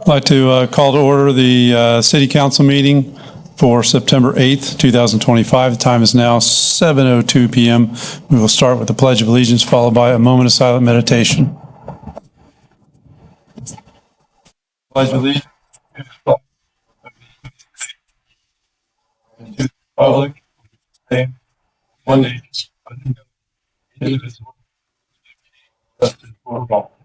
like to call to order the City Council meeting for September 8th, 2025. The time is now 7:02 p.m. We will start with the Pledge of Allegiance, followed by a moment of silent meditation. Pledge of Allegiance to the Republic, and one nation, indivisible, justice for all.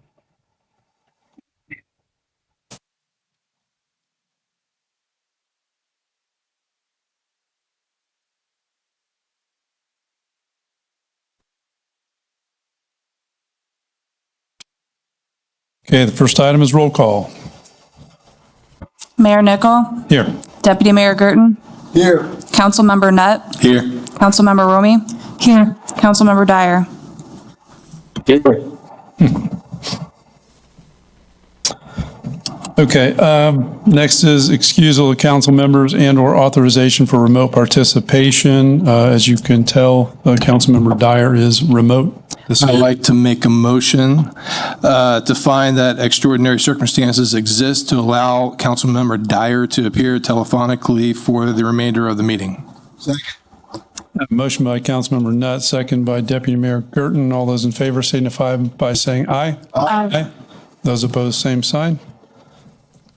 Okay, the first item is roll call. Mayor Nickel. Here. Deputy Mayor Gerton. Here. Councilmember Nutt. Here. Councilmember Romy. Here. Councilmember Dyer. Here. Okay, next is excusal of council members and or authorization for remote participation. As you can tell, Councilmember Dyer is remote. I'd like to make a motion to find that extraordinary circumstances exist to allow Councilmember Dyer to appear telephonically for the remainder of the meeting. Second. Motion by Councilmember Nutt, second by Deputy Mayor Gerton. All those in favor signify by saying aye. Aye. Those opposed, same sign.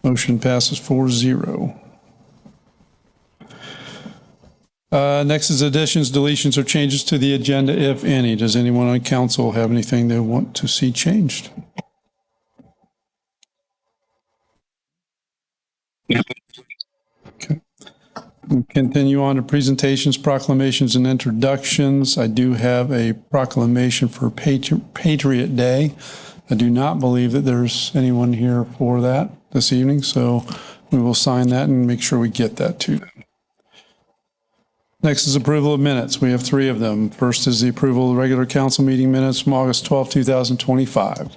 Motion passes 4-0. Next is additions, deletions, or changes to the agenda, if any. Does anyone on council have anything they want to see changed? Okay. We'll continue on to presentations, proclamations, and introductions. I do have a proclamation for Patriot Day. I do not believe that there's anyone here for that this evening, so we will sign that and make sure we get that to them. Next is approval of minutes. We have 3 of them. First is the approval of the regular council meeting minutes from August 12, 2025.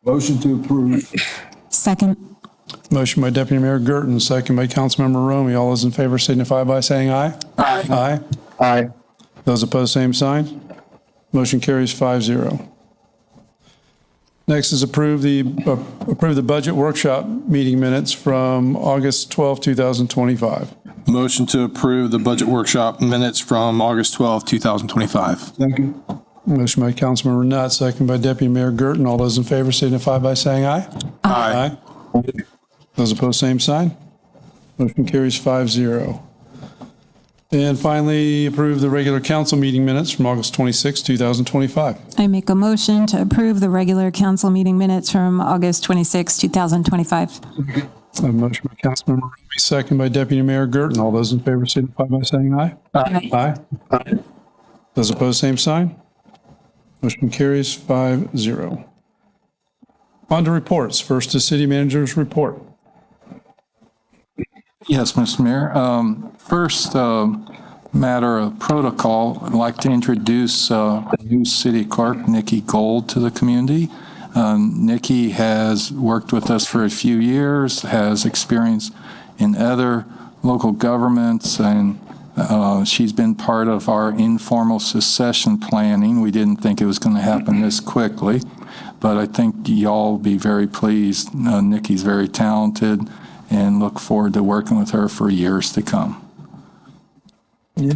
Motion to approve. Second. Motion by Deputy Mayor Gerton, second by Councilmember Romy. All those in favor signify by saying aye. Aye. Aye. Aye. Those opposed, same sign. Motion carries 5-0. Next is approve the budget workshop meeting minutes from August 12, 2025. Motion to approve the budget workshop minutes from August 12, 2025. Second. Motion by Councilmember Nutt, second by Deputy Mayor Gerton. All those in favor signify by saying aye. Aye. Aye. Those opposed, same sign. Motion carries 5-0. And finally, approve the regular council meeting minutes from August 26, 2025. I make a motion to approve the regular council meeting minutes from August 26, 2025. A motion by Councilmember Roby, second by Deputy Mayor Gerton. All those in favor signify by saying aye. Aye. Aye. Aye. Those opposed, same sign. Motion carries 5-0. On to reports. First is City Manager's report. Yes, Mr. Mayor. First matter of protocol, I'd like to introduce new city clerk, Nikki Gold, to the community. Nikki has worked with us for a few years, has experience in other local governments, and she's been part of our informal succession planning. We didn't think it was going to happen this quickly, but I think y'all will be very pleased. Nikki's very talented, and look forward to working with her for years to come. Yeah.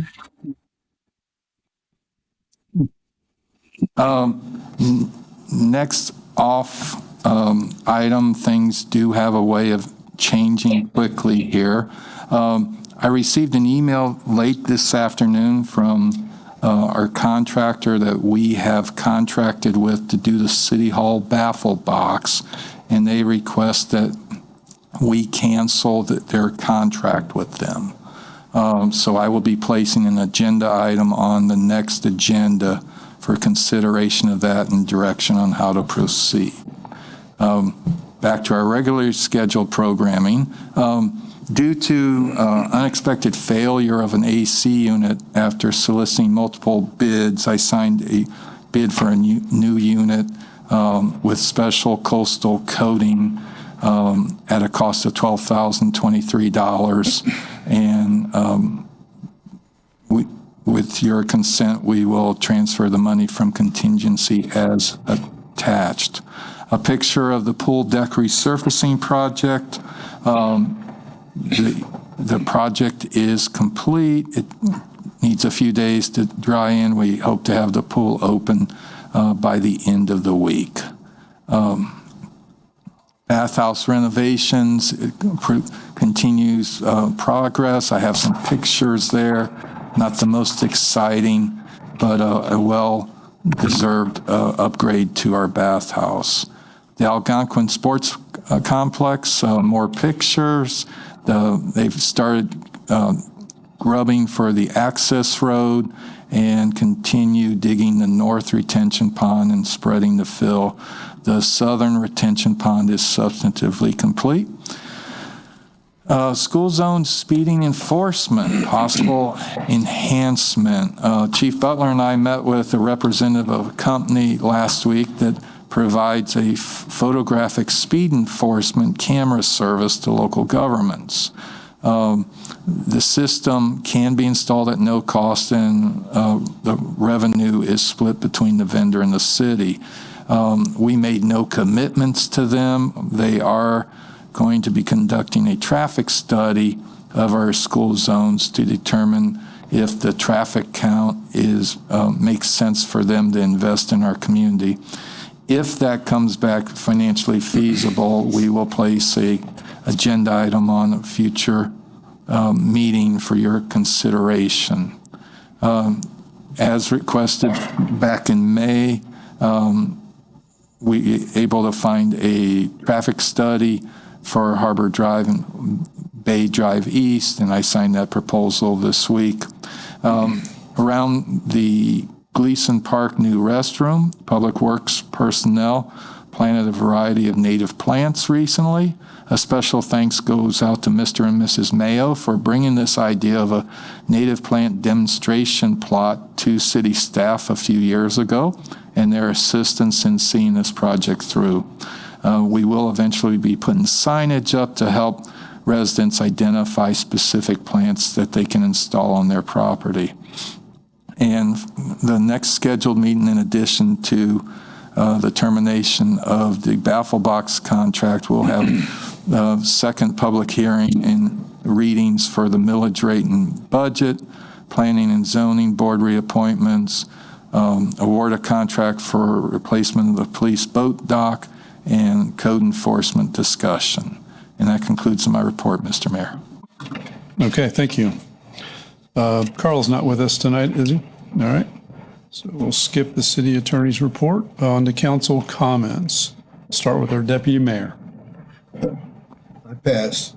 Next off item, things do have a way of changing quickly here. I received an email late this afternoon from our contractor that we have contracted with to do the City Hall baffle box, and they request that we cancel their contract with them. So I will be placing an agenda item on the next agenda for consideration of that and direction on how to proceed. Back to our regularly scheduled programming. Due to unexpected failure of an AC unit after soliciting multiple bids, I signed a bid for a new unit with special coastal coating at a cost of $12,023. And with your consent, we will transfer the money from contingency as attached. a picture of the pool deck resurfacing project. The project is complete. It needs a few days to dry in. We hope to have the pool open by the end of the week. Bathhouse renovations continues progress. I have some pictures there. Not the most exciting, but a well-deserved upgrade to our bathhouse. The Algonquin Sports Complex, more pictures. They've started grubbing for the access road and continue digging the north retention pond and spreading the fill. The southern retention pond is substantively complete. School zone speeding enforcement, possible enhancement. Chief Butler and I met with a representative of a company last week that provides a photographic speed enforcement camera service to local governments. The system can be installed at no cost, and the revenue is split between the vendor and the city. We made no commitments to them. They are going to be conducting a traffic study of our school zones to determine if the traffic count makes sense for them to invest in our community. If that comes back financially feasible, we will place a agenda item on a future meeting for your consideration. As requested back in May, we were able to find a traffic study for Harbor Drive and Bay Drive East, and I signed that proposal this week. Around the Gleason Park new restroom, Public Works personnel planted a variety of native plants recently. A special thanks goes out to Mr. and Mrs. Mayo for bringing this idea of a native plant demonstration plot to city staff a few years ago, and their assistance in seeing this project through. We will eventually be putting signage up to help residents identify specific plants that they can install on their property. And the next scheduled meeting, in addition to the termination of the Baffle Box contract, will have the second public hearing and readings for the millage rate and budget, planning and zoning board reappointments, award a contract for replacement of the police boat dock, and code enforcement discussion. And that concludes my report, Mr. Mayor. Okay, thank you. Carl's not with us tonight, is he? All right. So we'll skip the city attorney's report on to council comments. Start with our deputy mayor. I pass.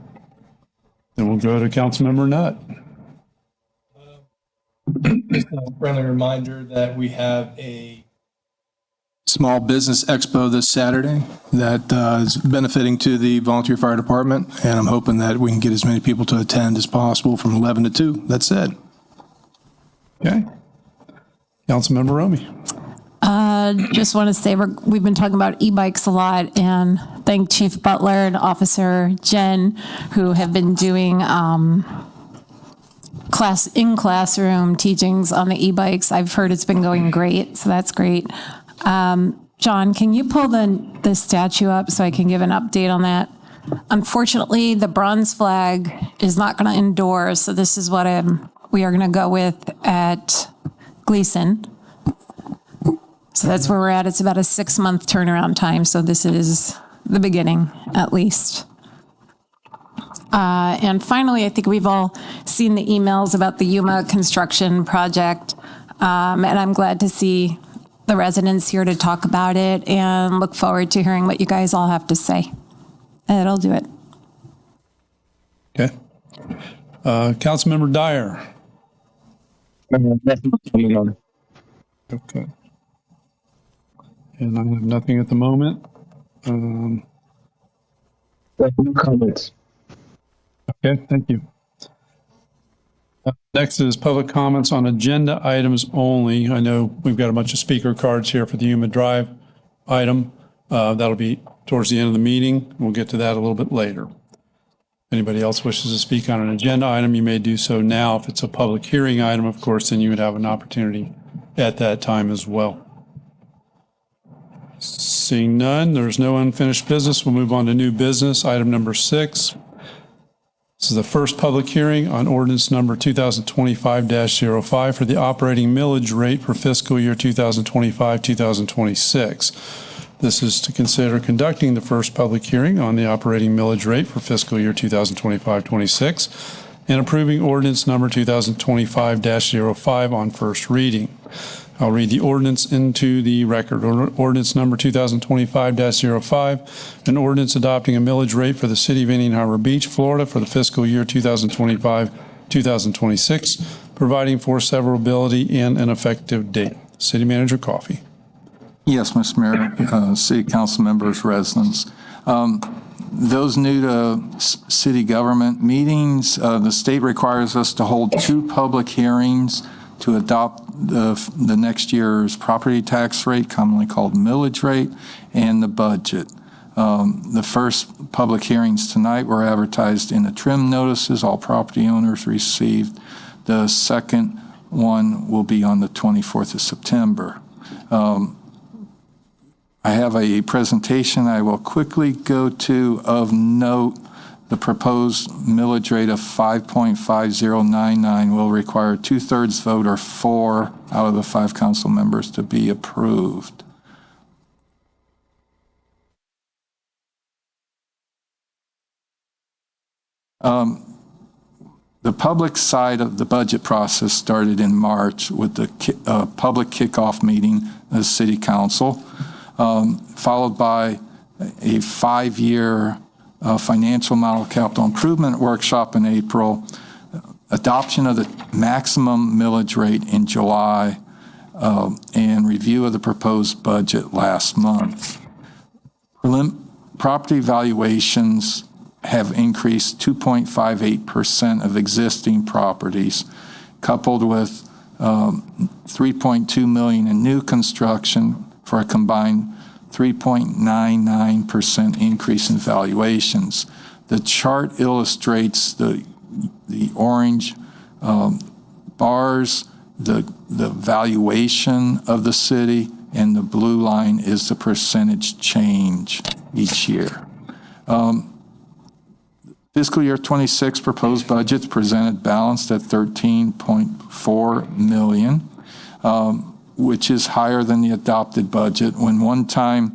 Then we'll go to Councilmember Nutt. Just a friendly reminder that we have a Small Business Expo this Saturday that is benefiting to the volunteer fire department, and I'm hoping that we can get as many people to attend as possible from 11 to 2. That's it. Okay. Councilmember Romy. Just want to say we've been talking about e-bikes a lot, and thank Chief Butler and Officer Jen, who have been doing classroom teachings on the e-bikes. I've heard it's been going great, so that's great. John, can you pull the statue up so I can give an update on that? Unfortunately, the bronze flag is not going to endure, so this is what we are going to go with at Gleason. So that's where we're at. It's about a 6-month turnaround time, so this is the beginning, at least. And finally, I think we've all seen the emails about the Yuma construction project, and I'm glad to see the residents here to talk about it, and look forward to hearing what you guys all have to say. That'll do it. Okay. Councilmember Dyer. Okay. And I have nothing at the moment. Comments. Okay, thank you. Next is public comments on agenda items only. I know we've got a bunch of speaker cards here for the Yuma Drive item. That'll be towards the end of the meeting. We'll get to that a little bit later. Anybody else wishes to speak on an agenda item, you may do so now. If it's a public hearing item, of course, then you would have an opportunity at that time as well. Seeing none, there's no unfinished business. We'll move on to new business. Item number 6. This is the first public hearing on ordinance number 2025-05 for the operating millage rate for fiscal year 2025-2026. This is to consider conducting the first public hearing on the operating millage rate for fiscal year 2025-26 and approving ordinance number 2025-05 on first reading. I'll read the ordinance into the record. Ordinance number 2025-05, an ordinance adopting a millage rate for the city of Indian Harbor Beach, Florida for the fiscal year 2025-2026, providing for severability and an effective date. City Manager Coffey. Yes, Mr. Mayor, City Council members, residents. Those new to city government meetings, the state requires us to hold 2 public hearings to adopt the next year's property tax rate, commonly called millage rate, and the budget. The first public hearings tonight were advertised in the trim notices. All property owners received. The second one will be on the 24th of September. I have a presentation I will quickly go to. Of note, the proposed millage rate of 5.5099 will require 2/3 vote or 4 out of the 5 council members to be approved. The public side of the budget process started in March with the public kickoff meeting of the City Council, followed by a 5-year financial model capital improvement workshop in April, adoption of the maximum millage rate in July, and review of the proposed budget last month. Property valuations have increased 2.58% of existing properties, coupled with $3.2 million in new construction for a combined 3.99% increase in valuations. The chart illustrates the orange bars, the valuation of the city, and the blue line is the percentage change each year. Fiscal year 26 proposed budgets presented balanced at $13.4 million, which is higher than the adopted budget when one-time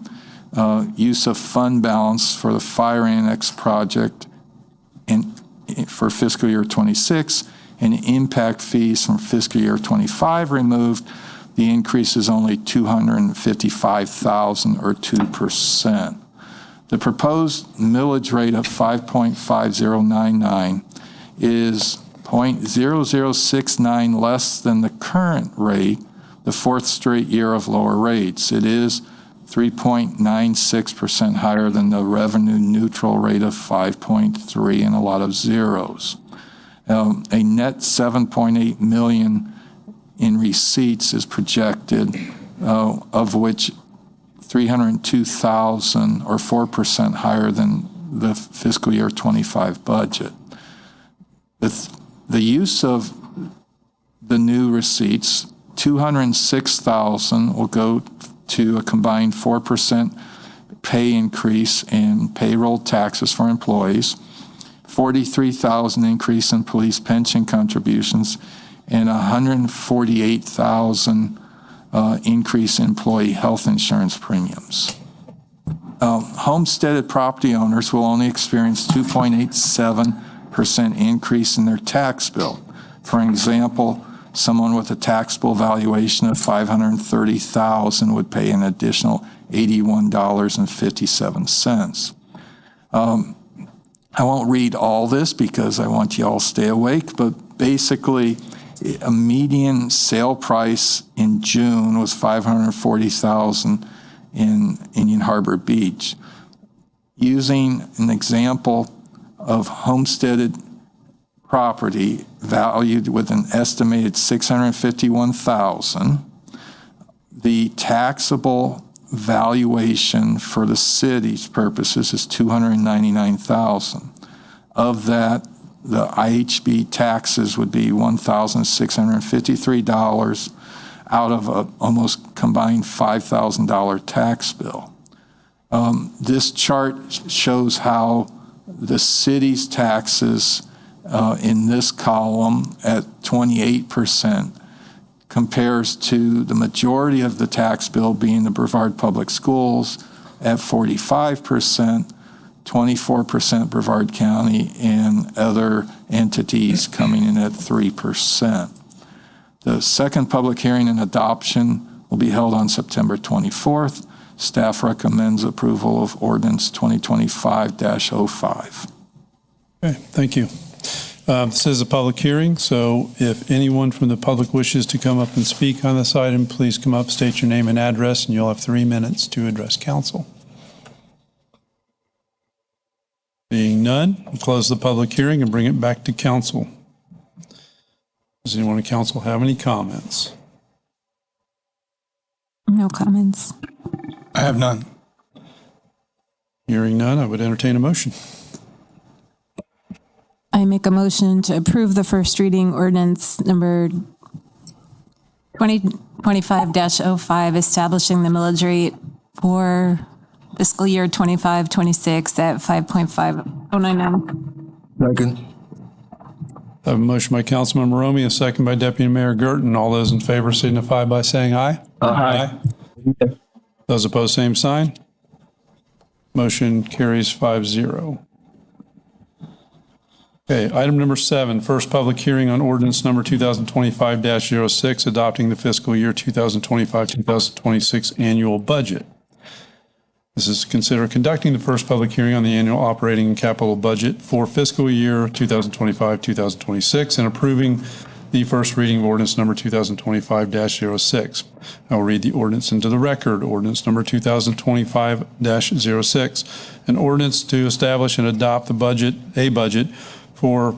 use of fund balance for the fire annex project for fiscal year 26 and impact fees from fiscal year 25 removed, the increase is only $255,000 or 2%. The proposed millage rate of 5.5099 is 0.0069 less than the current rate, the 4th straight year of lower rates. It is 3.96% higher than the revenue neutral rate of 5.3 and a lot of zeros. A net $7.8 million in receipts is projected, of which $302,000 or 4% higher than the fiscal year 25 budget. The use of the new receipts, $206,000 will go to a combined 4% pay increase in payroll taxes for employees, $43,000 increase in police pension contributions, and $148,000 increase in employee health insurance premiums. Homesteaded property owners will only experience 2.87% increase in their tax bill. For example, someone with a taxable valuation of $530,000 would pay an additional $81.57. I won't read all this because I want you all to stay awake, but basically a median sale price in June was $540,000 in Indian Harbor Beach. Using an example of homesteaded property valued with an estimated $651,000, the taxable valuation for the city's purposes is $299,000. Of that, the IHB taxes would be $1,653. out of a almost combined $5,000 tax bill. This chart shows how the city's taxes in this column at 28% compares to the majority of the tax bill being the Brevard Public Schools at 45%, 24% Brevard County, and other entities coming in at 3%. The second public hearing and adoption will be held on September 24th. Staff recommends approval of Ordinance 2025-05. Okay, thank you. This is a public hearing, so if anyone from the public wishes to come up and speak on this item, please come up, state your name and address, and you'll have 3 minutes to address council. Being none, we'll close the public hearing and bring it back to council. Does anyone in council have any comments? No comments. I have none. Hearing none, I would entertain a motion. I make a motion to approve the first reading ordinance number 2025-05, establishing the millage rate for fiscal year 25-26 at 5.5099. Second. I have a motion by Councilmember Romey, a second by Deputy Mayor Gerton. All those in favor signify by saying aye. Aye. Those opposed, same sign. Motion carries 5-0. Okay, item number 7, first public hearing on ordinance number 2025-06, adopting the fiscal year 2025-2026 annual budget. This is to consider conducting the first public hearing on the annual operating and capital budget for fiscal year 2025-2026 and approving the first reading of ordinance number 2025-06. I will read the ordinance into the record. Ordinance number 2025-06, an ordinance to establish and adopt a budget for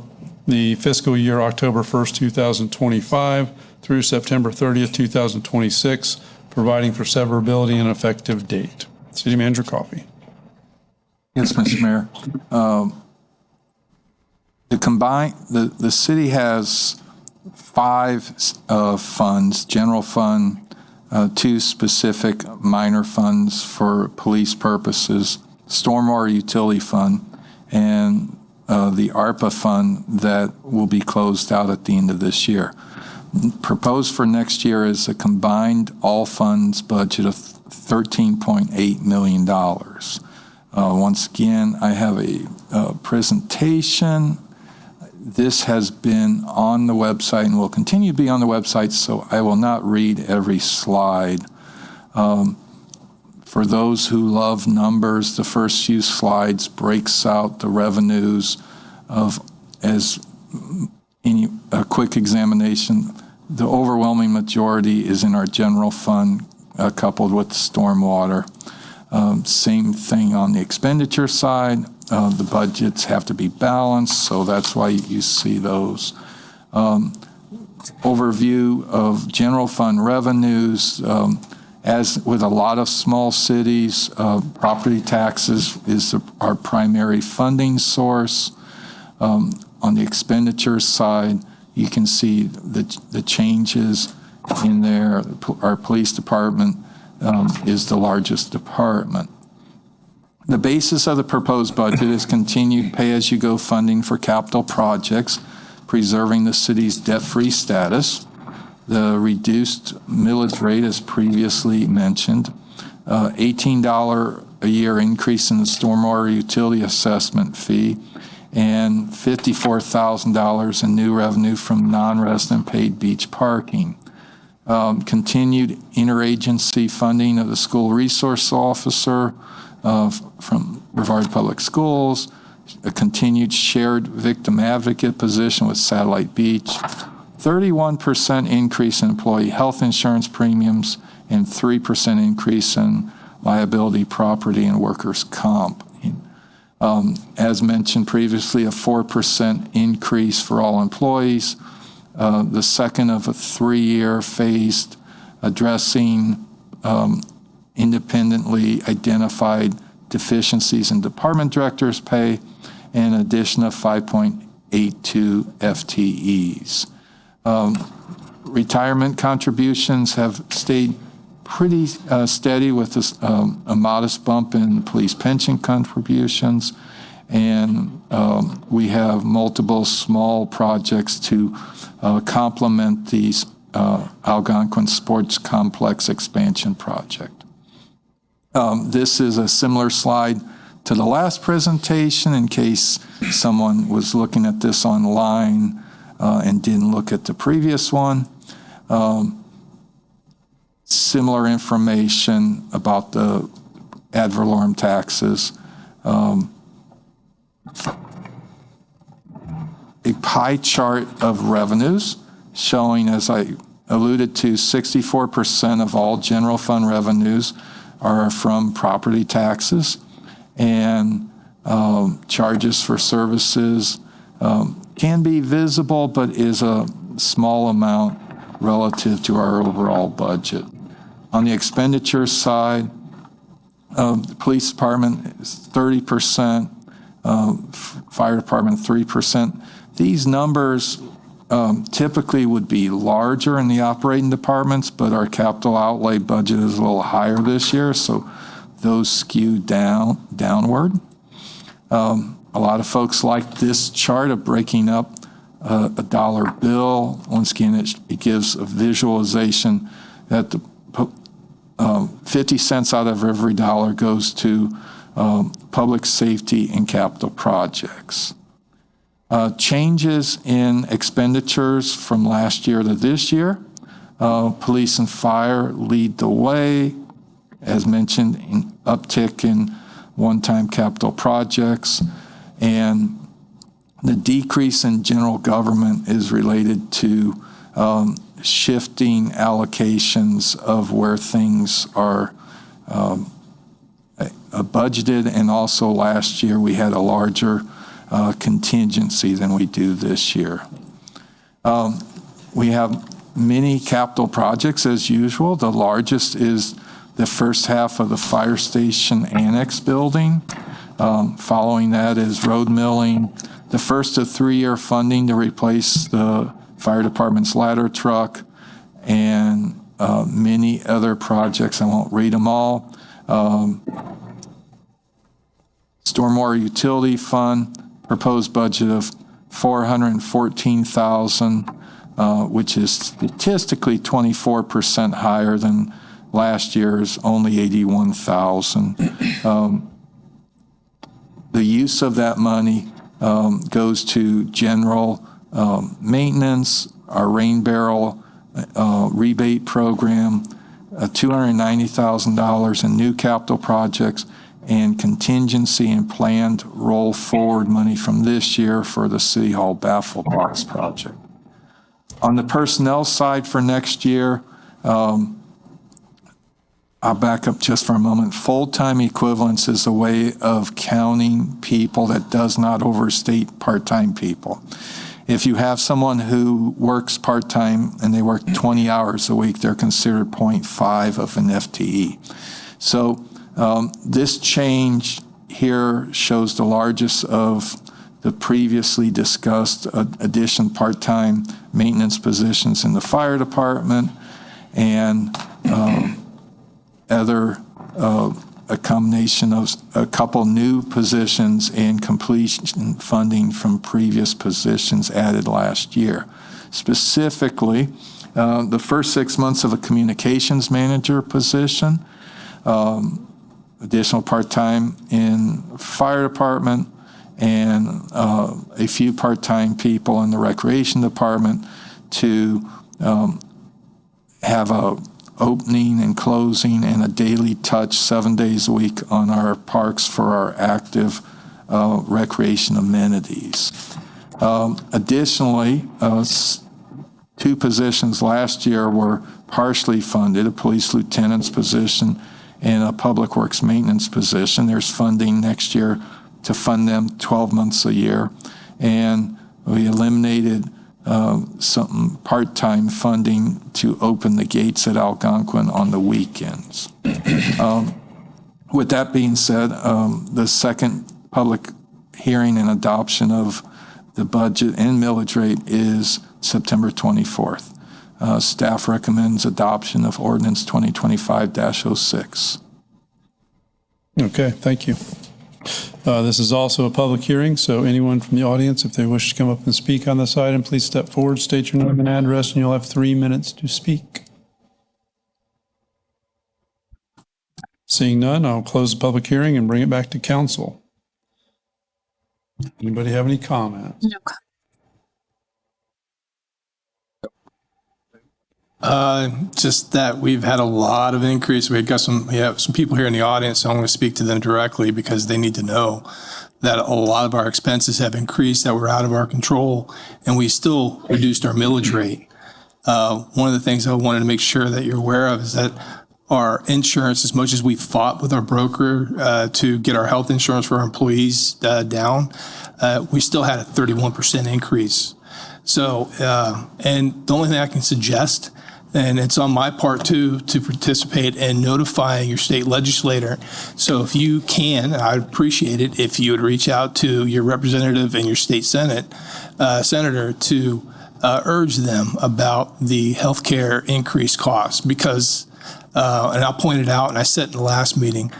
the fiscal year October 1st, 2025 through September 30th, 2026, providing for severability and effective date. City Manager Coffey. Yes, Mr. Mayor. The city has 5 funds: general fund, 2 specific minor funds for police purposes, stormwater utility fund, and the ARPA fund that will be closed out at the end of this year. Proposed for next year is a combined all funds budget of $13.8 million. Once again, I have a presentation. This has been on the website and will continue to be on the website, so I will not read every slide. For those who love numbers, the first few slides breaks out the revenues of, as any a quick examination, the overwhelming majority is in our general fund, coupled with stormwater. Same thing on the expenditure side. The budgets have to be balanced, so that's why you see those. Overview of general fund revenues. As with a lot of small cities, property taxes is our primary funding source. On the expenditure side, you can see the changes in there. Our police department is the largest department. The basis of the proposed budget is continued pay-as-you-go funding for capital projects, preserving the city's debt-free status. The reduced millage rate, as previously mentioned, $18 a year increase in the stormwater utility assessment fee, and $54,000 in new revenue from non-resident paid beach parking. Continued interagency funding of the school resource officer from Brevard Public Schools, a continued shared victim advocate position with Satellite Beach, 31% increase in employee health insurance premiums, and 3% increase in liability, property, and workers' comp. As mentioned previously, a 4% increase for all employees, the second of a 3-year phased addressing independently identified deficiencies in department directors' pay, and an addition of 5.82 FTEs. Retirement contributions have stayed pretty steady with this, a modest bump in police pension contributions. And we have multiple small projects to complement these Algonquin Sports Complex expansion project. This is a similar slide to the last presentation in case someone was looking at this online and didn't look at the previous one. Similar information about the ad valorem taxes. A pie chart of revenues showing, as I alluded to, 64% of all general fund revenues are from property taxes, and charges for services can be visible, but is a small amount relative to our overall budget. On the expenditure side, the police department is 30%, fire department 3%. These numbers typically would be larger in the operating departments, but our capital outlay budget is a little higher this year, so those skew downward. A lot of folks like this chart of breaking up a dollar bill. Once again, it gives a visualization that the 50 cents out of every dollar goes to public safety and capital projects. Changes in expenditures from last year to this year. Police and fire lead the way. As mentioned, an uptick in one-time capital projects. And the decrease in general government is related to shifting allocations of where things are budgeted, and also last year we had a larger contingency than we do this year. We have many capital projects as usual. The largest is the first half of the fire station annex building. Following that is road milling, the first of 3-year funding to replace the fire department's ladder truck, and many other projects. I won't read them all. Stormwater utility fund, proposed budget of $414,000, which is statistically 24% higher than last year's only $81,000. The use of that money goes to general maintenance, our rain barrel rebate program, $290,000 in new capital projects, and contingency and planned roll forward money from this year for the City Hall baffle box project. On the personnel side for next year, I'll back up just for a moment. Full-time equivalence is a way of counting people that does not overstate part-time people. If you have someone who works part-time and they work 20 hours a week, they're considered 0.5 of an FTE. So this change here shows the largest of the previously discussed addition part-time maintenance positions in the fire department, and a combination of a couple new positions and completion funding from previous positions added last year. Specifically, the first 6 months of a communications manager position, additional part-time in fire department, and a few part-time people in the recreation department to have a opening and closing and a daily touch 7 days a week on our parks for our active recreation amenities. Additionally, 2 positions last year were partially funded, a police lieutenant's position and a public works maintenance position. There's funding next year to fund them 12 months a year. And we eliminated some part-time funding to open the gates at Algonquin on the weekends. With that being said, the second public hearing and adoption of the budget and millage rate is September 24th. Staff recommends adoption of Ordinance 2025-06. Okay, thank you. This is also a public hearing, so anyone from the audience, if they wish to come up and speak on this item, please step forward, state your name and address, and you'll have 3 minutes to speak. Seeing none, I'll close the public hearing and bring it back to council. Anybody have any comments? No. Just that we've had a lot of increase. We have some people here in the audience, so I'm going to speak to them directly because they need to know that a lot of our expenses have increased, that were out of our control, and we still reduced our millage rate. One of the things I wanted to make sure that you're aware of is that our insurance, as much as we fought with our broker to get our health insurance for our employees down, we still had a 31% increase. So, and the only thing I can suggest, and it's on my part too, to participate in notifying your state legislator. So if you can, I'd appreciate it if you would reach out to your representative and your state senator to urge them about the healthcare increased costs, because, and I'll point it out, and I said in the last meeting,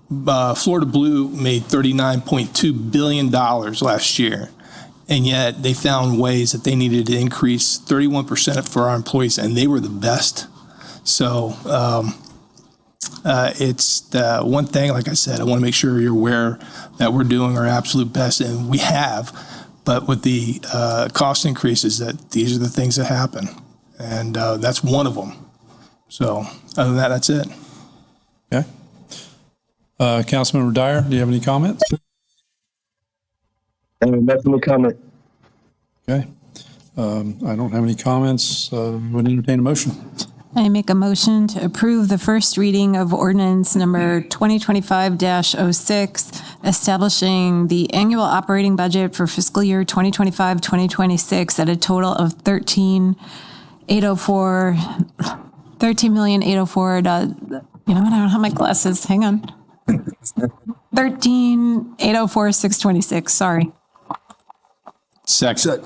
Florida Blue made $39.2 billion last year. And yet they found ways that they needed to increase 31% for our employees, and they were the best. So it's the one thing, like I said, I want to make sure you're aware that we're doing our absolute best, and we have. But with the cost increases, that these are the things that happen, and that's one of them. So other than that, that's it. Okay. Councilmember Dyer, do you have any comments? Nothing to comment. Okay. I don't have any comments. Would entertain a motion. I make a motion to approve the first reading of ordinance number 2025-06, establishing the annual operating budget for fiscal year 2025-2026 at a total of $13,804. You know what? I don't have my glasses. Hang on. $13,804,626. Sorry. Second.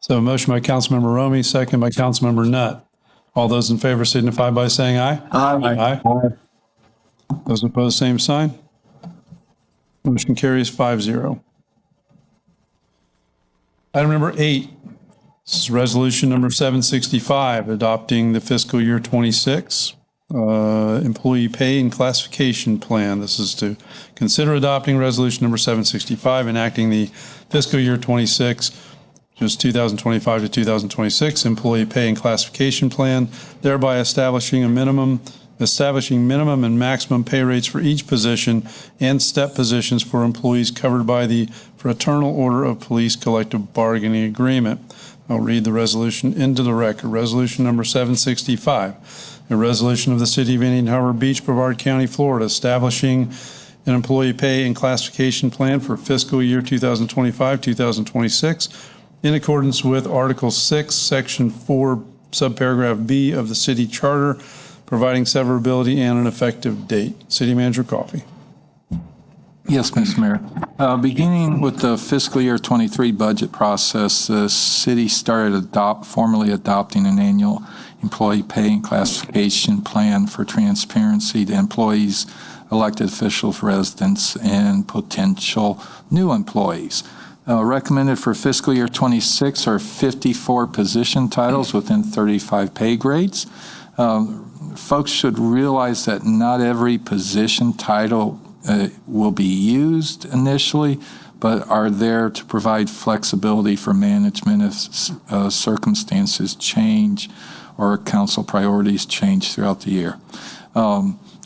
So a motion by Councilmember Romy, second by Councilmember Nutt. All those in favor signify by saying aye. Aye. Aye. Those opposed, same sign. Motion carries 5-0. Item number 8. This is resolution number 765, adopting the fiscal year 26 employee pay and classification plan. This is to consider adopting resolution number 765, enacting the fiscal year 26, just 2025 to 2026 employee pay and classification plan, thereby establishing minimum and maximum pay rates for each position and step positions for employees covered by the Fraternal Order of Police Collective Bargaining Agreement. I'll read the resolution into the record. Resolution number 765. A resolution of the City of Indian Harbor Beach, Brevard County, Florida, establishing an employee pay and classification plan for fiscal year 2025-2026 in accordance with Article 6, Section 4, Subparagraph B of the City Charter, providing severability and an effective date. City Manager Coffey. Yes, Mr. Mayor. Beginning with the fiscal year 23 budget process, the city started formally adopting an annual employee pay and classification plan for transparency to employees, elected officials, residents, and potential new employees. Recommended for fiscal year 26 are 54 position titles within 35 pay grades. Folks should realize that not every position title will be used initially, but are there to provide flexibility for management if circumstances change or council priorities change throughout the year.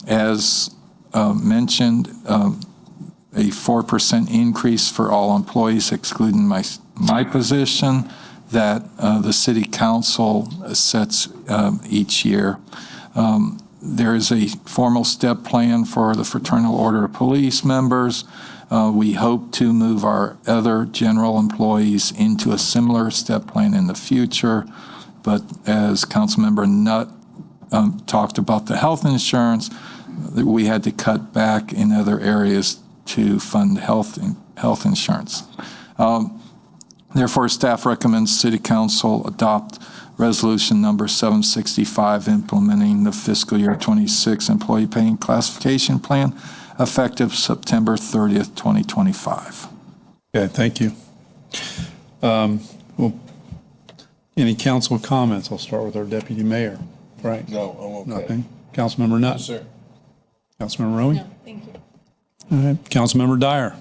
As mentioned, a 4% increase for all employees, excluding my position, that the city council sets each year. There is a formal step plan for the Fraternal Order of Police members. We hope to move our other general employees into a similar step plan in the future. But as Councilmember Nutt talked about the health insurance, we had to cut back in other areas to fund health insurance. Therefore, staff recommends City Council adopt resolution number 765, implementing the fiscal year 26 employee pay and classification plan effective September 30th, 2025. Okay, thank you. Well, any council comments? I'll start with our deputy mayor. Frank? No, I'm okay. Nothing. Councilmember Nutt? Sir. Councilmember Rowe? No, thank you. All right. Councilmember Dyer?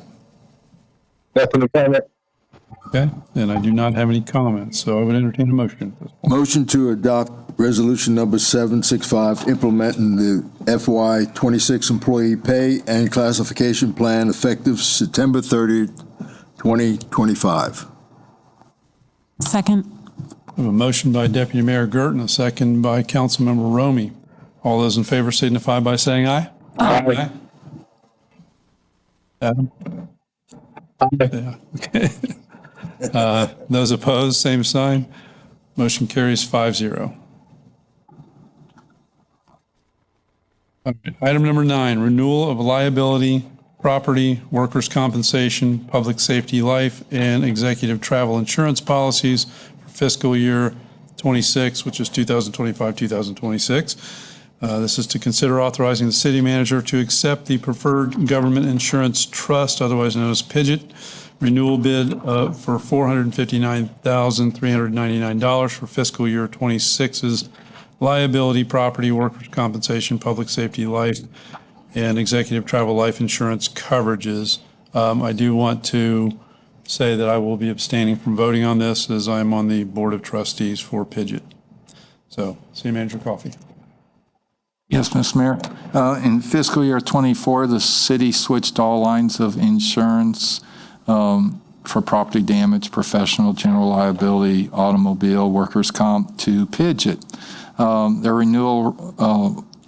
Nothing to comment. Okay, and I do not have any comments, so I would entertain a motion. Motion to adopt resolution number 765, implementing the FY 26 employee pay and classification plan effective September 30th, 2025. Second. We have a motion by Deputy Mayor Gurton, a second by Councilmember Romy. All those in favor signify by saying aye. Aye. Adam? Yeah, okay. Those opposed, same sign. Motion carries 5-0. All right, item number 9, renewal of liability, property, workers' compensation, public safety, life, and executive travel insurance policies for fiscal year 26, which is 2025-2026. This is to consider authorizing the city manager to accept the Preferred Government Insurance Trust, otherwise known as PIDGET, renewal bid for $459,399 for fiscal year 26's liability, property, workers' compensation, public safety, life, and executive travel life insurance coverages. I do want to say that I will be abstaining from voting on this as I'm on the Board of Trustees for PIDGET. So, City Manager Coffey. Yes, Mr. Mayor. In fiscal year 24, the city switched all lines of insurance for property damage, professional, general liability, automobile, workers' comp to PIDGET. Their renewal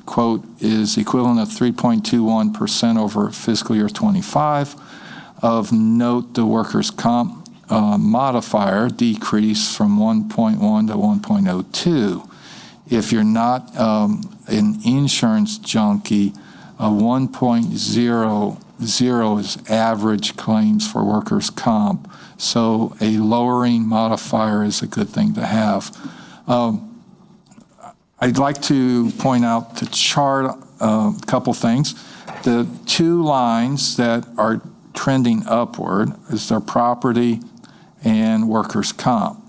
quote is equivalent of 3.21% over fiscal year 25. Of note, the workers' comp modifier decreased from 1.1 to 1.02. If you're not an insurance junkie, 1.00 is average claims for workers' comp. So a lowering modifier is a good thing to have. I'd like to point out the chart, a couple things. The two lines that are trending upward is their property and workers' comp.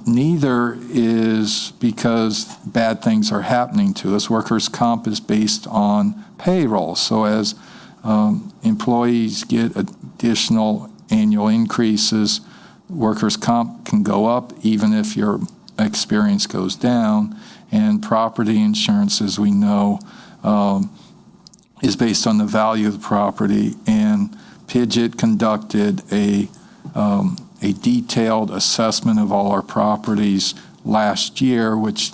Neither is because bad things are happening to us. Workers' comp is based on payroll. So as employees get additional annual increases, workers' comp can go up even if your experience goes down. And property insurance, as we know, is based on the value of the property. And PIDGET conducted a detailed assessment of all our properties last year, which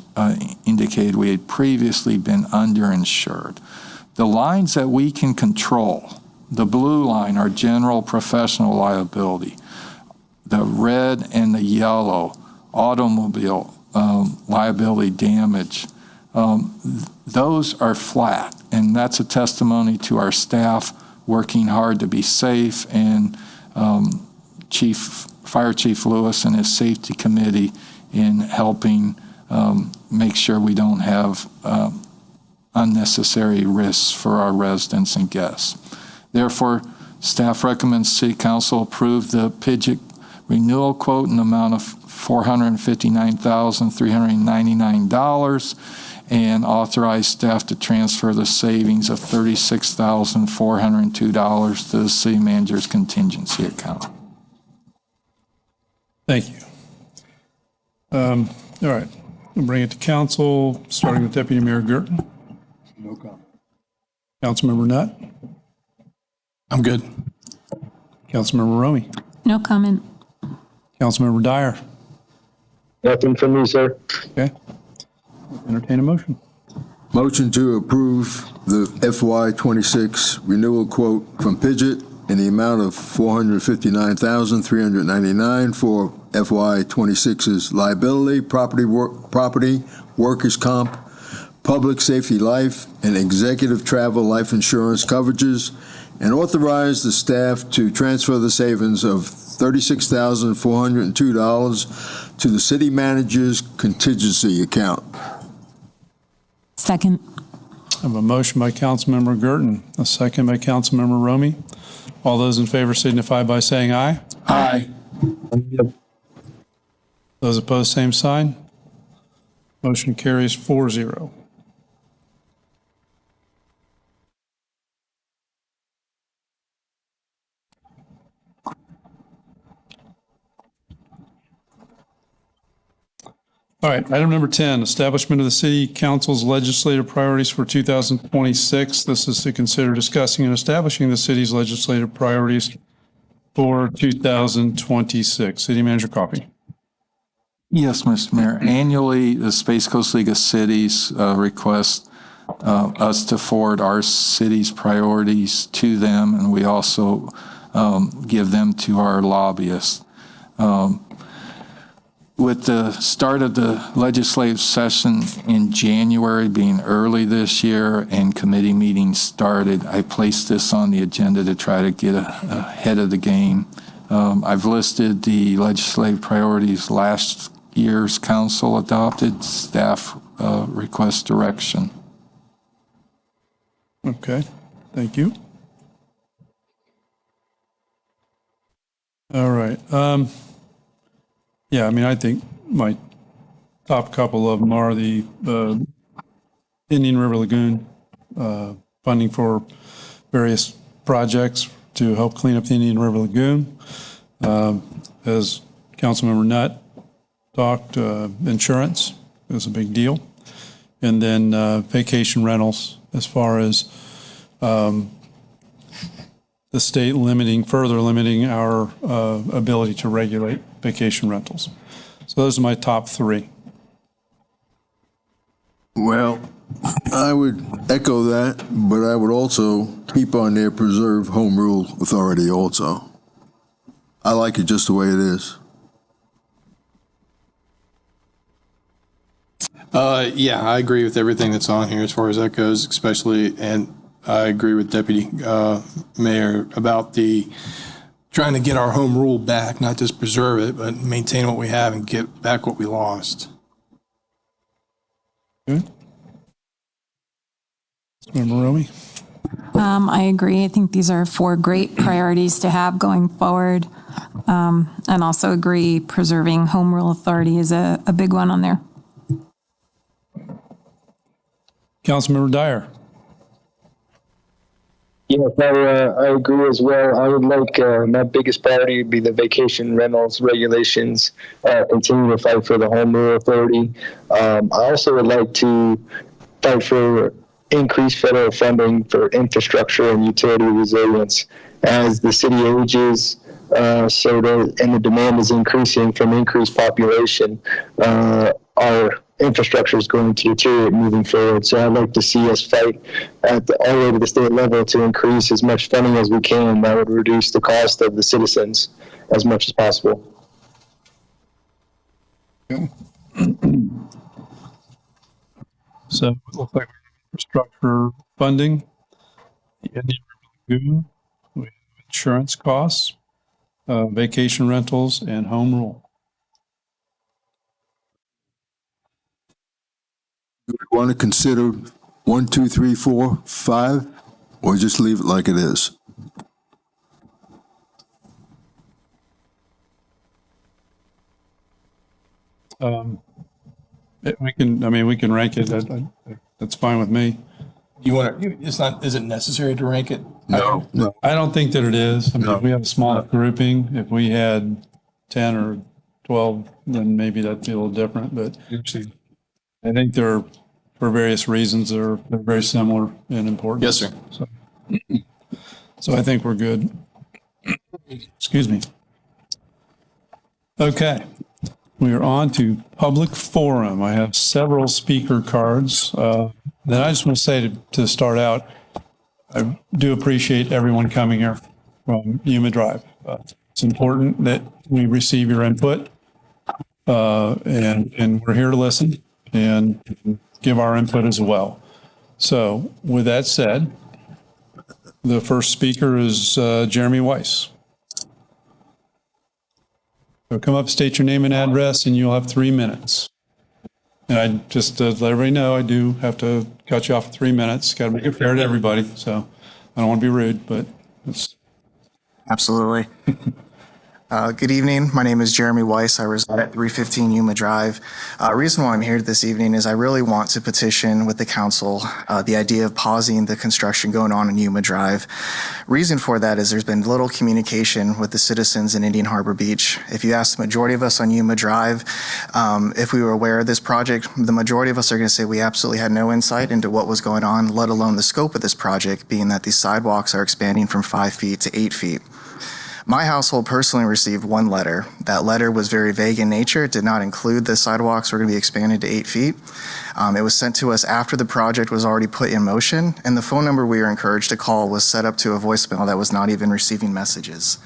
indicated we had previously been underinsured. The lines that we can control, the blue line, are general professional liability. The red and the yellow, automobile liability damage, those are flat. And that's a testimony to our staff working hard to be safe, and Fire Chief Lewis and his safety committee in helping make sure we don't have unnecessary risks for our residents and guests. Therefore, staff recommends City Council approve the PIDGET renewal quote in the amount of $459,399 and authorize staff to transfer the savings of $36,402 to the city manager's contingency account. Thank you. All right, we'll bring it to council, starting with Deputy Mayor Gurton. No comment. Councilmember Nutt. I'm good. Councilmember Romy. No comment. Councilmember Dyer. Nothing from me, sir. Okay. Entertain a motion. Motion to approve the FY 26 renewal quote from PIDGET in the amount of $459,399 for FY 26's liability, property, workers' comp, public safety life, and executive travel life insurance coverages, and authorize the staff to transfer the savings of $36,402 to the city manager's contingency account. Second. I have a motion by Councilmember Gerton, a second by Councilmember Romy. All those in favor signify by saying aye. Aye. Those opposed, same sign. Motion carries 4-0. All right, item number 10, establishment of the city council's legislative priorities for 2026. This is to consider discussing and establishing the city's legislative priorities for 2026. City Manager Coffey. Yes, Mr. Mayor. Annually, the Space Coast League of Cities requests us to forward our city's priorities to them, and we also give them to our lobbyists. With the start of the legislative session in January being early this year and committee meetings started, I placed this on the agenda to try to get ahead of the game. I've listed the legislative priorities last year's council adopted, staff request direction. Okay, thank you. All right. Yeah, I mean, I think my top couple of them are the Indian River Lagoon, funding for various projects to help clean up the Indian River Lagoon. As Councilmember Nutt talked, insurance is a big deal. And then vacation rentals, as far as the state further limiting our ability to regulate vacation rentals. So those are my top three. Well, I would echo that, but I would also keep on there preserve home rule authority also. I like it just the way it is. Yeah, I agree with everything that's on here as far as that goes, especially, and I agree with Deputy Mayor about the trying to get our home rule back, not just preserve it, but maintain what we have and get back what we lost. Good. Member Romy? I agree. I think these are 4 great priorities to have going forward. And also agree preserving home rule authority is a big one on there. Councilmember Dyer? Yes, I agree as well. I would like my biggest priority would be the vacation rentals regulations, continue to fight for the home rule authority. I also would like to fight for increased federal funding for infrastructure and utility resilience. As the city ages, and the demand is increasing from increased population, our infrastructure is going to deteriorate moving forward. So I'd like to see us fight all the way to the state level to increase as much funding as we can. That would reduce the cost of the citizens as much as possible. So it looks like we have infrastructure funding, the Indian River Lagoon, we have insurance costs, vacation rentals, and home rule. Do we want to consider 1, 2, 3, 4, 5, or just leave it like it is? We can rank it. That's fine with me. Is it necessary to rank it? No. I don't think that it is. I mean, if we have a small grouping, if we had 10 or 12, then maybe that'd be a little different, but I think they're, for various reasons, they're very similar in importance. Yes, sir. So I think we're good. Excuse me. Okay. We are on to public forum. I have several speaker cards. Then I just want to say to start out, I do appreciate everyone coming here from Yuma Drive. It's important that we receive your input, and we're here to listen and give our input as well. So with that said, the first speaker is Jeremy Weiss. So come up, state your name and address, and you'll have 3 minutes. And I just to let everybody know, I do have to cut you off for 3 minutes. Got to make it fair to everybody. So I don't want to be rude, but it's. Absolutely. Good evening. My name is Jeremy Weiss. I reside at 315 Yuma Drive. Reason why I'm here this evening is I really want to petition with the council the idea of pausing the construction going on in Yuma Drive. Reason for that is there's been little communication with the citizens in Indian Harbor Beach. If you ask the majority of us on Yuma Drive if we were aware of this project, the majority of us are going to say we absolutely had no insight into what was going on, let alone the scope of this project, being that these sidewalks are expanding from 5 feet to 8 feet. My household personally received one letter. That letter was very vague in nature. It did not include the sidewalks were going to be expanded to 8 feet. It was sent to us after the project was already put in motion, and the phone number we were encouraged to call was set up to a voicemail that was not even receiving messages.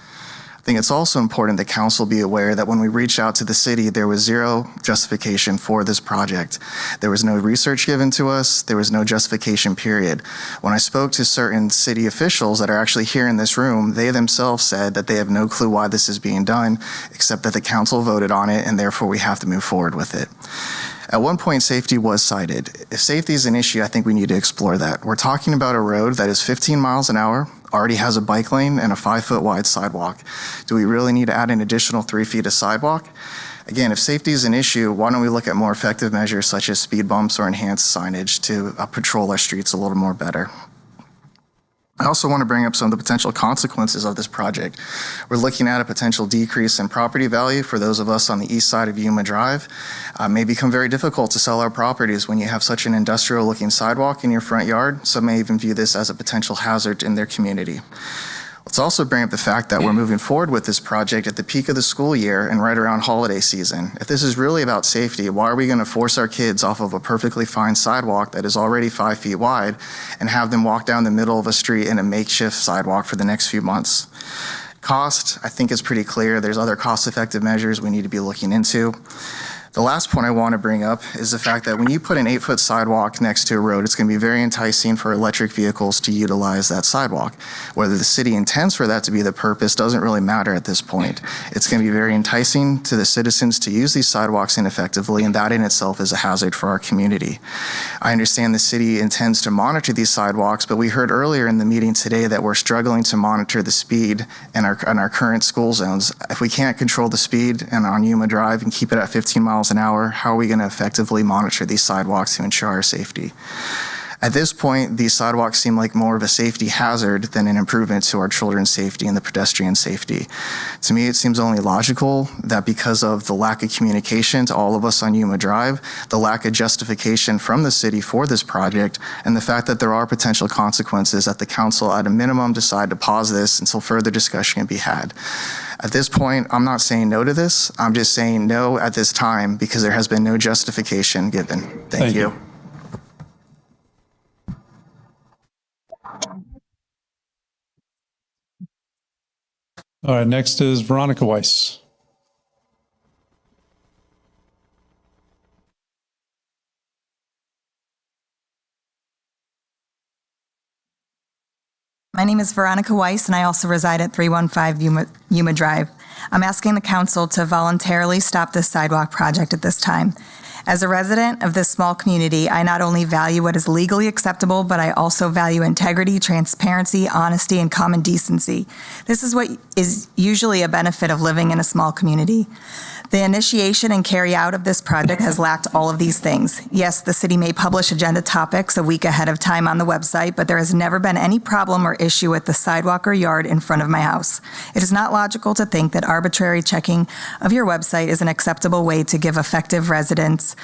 I think it's also important that council be aware that when we reached out to the city, there was zero justification for this project. There was no research given to us. There was no justification, period. When I spoke to certain city officials that are actually here in this room, they themselves said that they have no clue why this is being done, except that the council voted on it, and therefore we have to move forward with it. At one point, safety was cited. If safety is an issue, I think we need to explore that. We're talking about a road that is 15 miles an hour, already has a bike lane and a 5-foot wide sidewalk. Do we really need to add an additional 3 feet of sidewalk? Again, if safety is an issue, why don't we look at more effective measures such as speed bumps or enhanced signage to patrol our streets a little more better? I also want to bring up some of the potential consequences of this project. We're looking at a potential decrease in property value for those of us on the east side of Yuma Drive. It may become very difficult to sell our properties when you have such an industrial-looking sidewalk in your front yard. Some may even view this as a potential hazard in their community. Let's also bring up the fact that we're moving forward with this project at the peak of the school year and right around holiday season. If this is really about safety, why are we going to force our kids off of a perfectly fine sidewalk that is already 5 feet wide and have them walk down the middle of a street in a makeshift sidewalk for the next few months? Cost, I think, is pretty clear. There's other cost-effective measures we need to be looking into. The last point I want to bring up is the fact that when you put an 8-foot sidewalk next to a road, it's going to be very enticing for electric vehicles to utilize that sidewalk. Whether the city intends for that to be the purpose doesn't really matter at this point. It's going to be very enticing to the citizens to use these sidewalks ineffectively, and that in itself is a hazard for our community. I understand the city intends to monitor these sidewalks, but we heard earlier in the meeting today that we're struggling to monitor the speed in our current school zones. If we can't control the speed on Yuma Drive and keep it at 15 miles an hour, how are we going to effectively monitor these sidewalks to ensure our safety? At this point, these sidewalks seem like more of a safety hazard than an improvement to our children's safety and the pedestrian safety. To me, it seems only logical that because of the lack of communication to all of us on Yuma Drive, the lack of justification from the city for this project, and the fact that there are potential consequences, that the council at a minimum decide to pause this until further discussion can be had. At this point, I'm not saying no to this. I'm just saying no at this time because there has been no justification given. Thank you. All right, next is Veronica Weiss. My name is Veronica Weiss, and I also reside at 315 Yuma Drive. I'm asking the council to voluntarily stop this sidewalk project at this time. As a resident of this small community, I not only value what is legally acceptable, but I also value integrity, transparency, honesty, and common decency. This is what is usually a benefit of living in a small community. The initiation and carry out of this project has lacked all of these things. Yes, the city may publish agenda topics a week ahead of time on the website, but there has never been any problem or issue with the sidewalk or yard in front of my house. It is not logical to think that arbitrary checking of your website is an acceptable way to give affected residents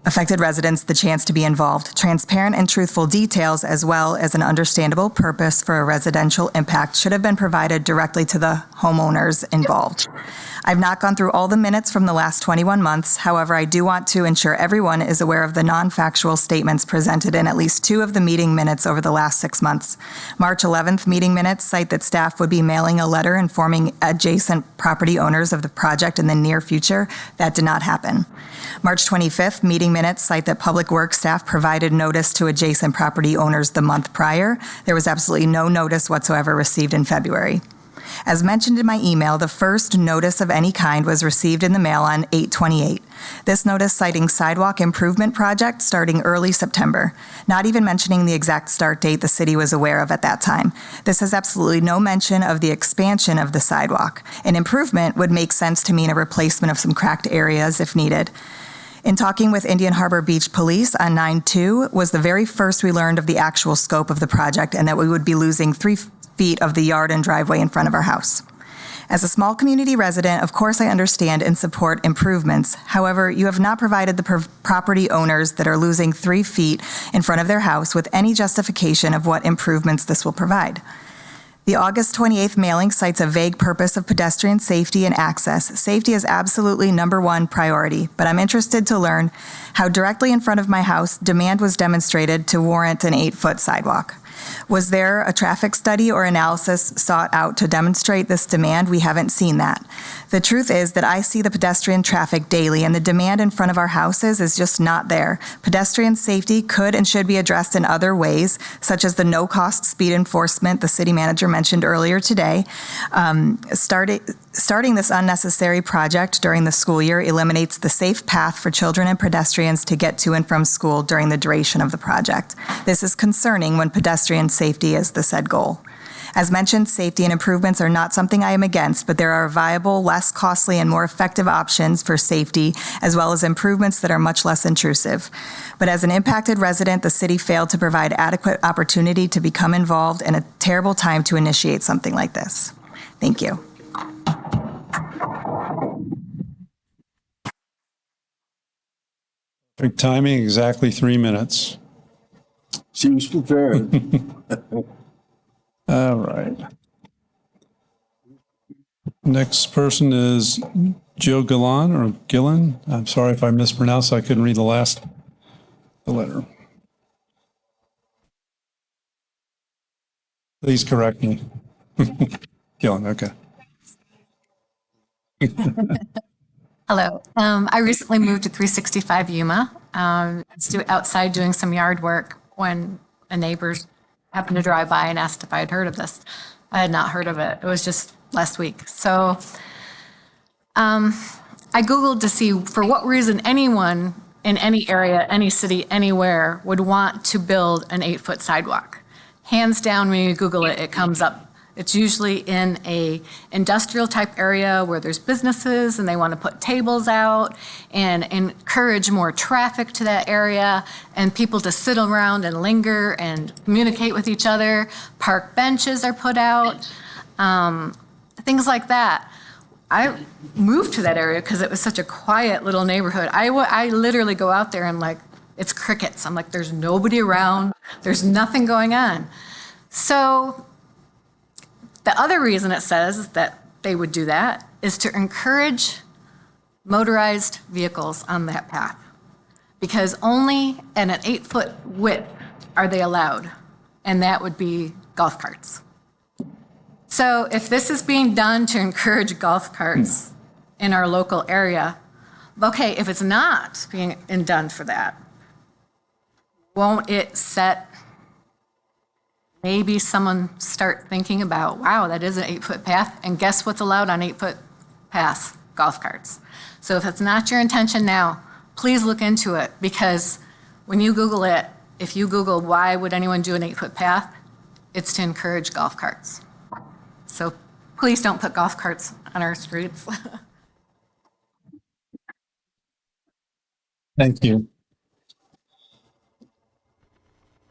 the chance to be involved. Transparent and truthful details, as well as an understandable purpose for a residential impact, should have been provided directly to the homeowners involved. I've not gone through all the minutes from the last 21 months. However, I do want to ensure everyone is aware of the non-factual statements presented in at least 2 of the meeting minutes over the last 6 months. March 11th meeting minutes cite that staff would be mailing a letter informing adjacent property owners of the project in the near future. That did not happen. March 25th meeting minutes cite that Public Works staff provided notice to adjacent property owners the month prior. There was absolutely no notice whatsoever received in February. As mentioned in my email, the first notice of any kind was received in the mail on 8/28. This notice citing sidewalk improvement project starting early September, not even mentioning the exact start date the city was aware of at that time. This has absolutely no mention of the expansion of the sidewalk. An improvement would make sense to mean a replacement of some cracked areas if needed. In talking with Indian Harbor Beach Police on 9/2 was the very first we learned of the actual scope of the project and that we would be losing 3 feet of the yard and driveway in front of our house. As a small community resident, of course I understand and support improvements. However, you have not provided the property owners that are losing 3 feet in front of their house with any justification of what improvements this will provide. The August 28th mailing cites a vague purpose of pedestrian safety and access. Safety is absolutely #1 priority, but I'm interested to learn how directly in front of my house demand was demonstrated to warrant an 8-foot sidewalk. Was there a traffic study or analysis sought out to demonstrate this demand? We haven't seen that. The truth is that I see the pedestrian traffic daily, and the demand in front of our houses is just not there. Pedestrian safety could and should be addressed in other ways, such as the no-cost speed enforcement the city manager mentioned earlier today. Starting this unnecessary project during the school year eliminates the safe path for children and pedestrians to get to and from school during the duration of the project. This is concerning when pedestrian safety is the said goal. As mentioned, safety and improvements are not something I am against, but there are viable, less costly, and more effective options for safety, as well as improvements that are much less intrusive. But as an impacted resident, the city failed to provide adequate opportunity to become involved and a terrible time to initiate something like this. Thank you. Perfect timing, exactly 3 minutes. She was prepared. All right. Next person is Joe Gillan or Gillen. I'm sorry if I mispronounced. I couldn't read the letter. Please correct me. Gillen, okay. Hello. I recently moved to 365 Yuma. Outside doing some yard work when a neighbor happened to drive by and asked if I had heard of this. I had not heard of it. It was just last week. So I Googled to see for what reason anyone in any area, any city, anywhere would want to build an 8-foot sidewalk. Hands down, when you Google it, it comes up. It's usually in a industrial type area where there's businesses and they want to put tables out and encourage more traffic to that area and people to sit around and linger and communicate with each other. Park benches are put out, things like that. I moved to that area because it was such a quiet little neighborhood. I literally go out there and like, it's crickets. I'm like, there's nobody around. There's nothing going on. So the other reason it says that they would do that is to encourage motorized vehicles on that path, because only at an 8-foot width are they allowed, and that would be golf carts. So if this is being done to encourage golf carts in our local area, okay, if it's not being done for that, won't it set maybe someone start thinking about, wow, that is an 8-foot path, and guess what's allowed on 8-foot paths? Golf carts. So if it's not your intention now, please look into it, because when you Google it, if you Google why would anyone do an 8-foot path, it's to encourage golf carts. So please don't put golf carts on our streets. Thank you.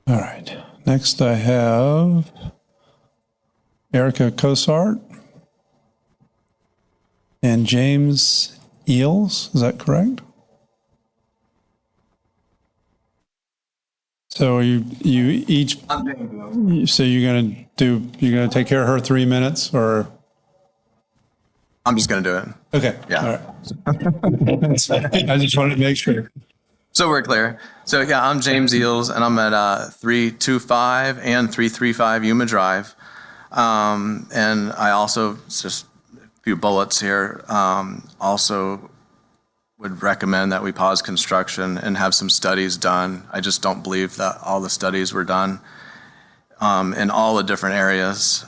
All right. Next, I have Erica Cosart and James Eels. Is that correct? So you each. So you're gonna take care of her 3 minutes, or? I'm just gonna do it. Okay. Yeah. All right. I just wanted to make sure. So we're clear. So yeah, I'm James Eels, and I'm at 325 and 335 Yuma Drive. And I also, just a few bullets here, also would recommend that we pause construction and have some studies done. I just don't believe that all the studies were done in all the different areas.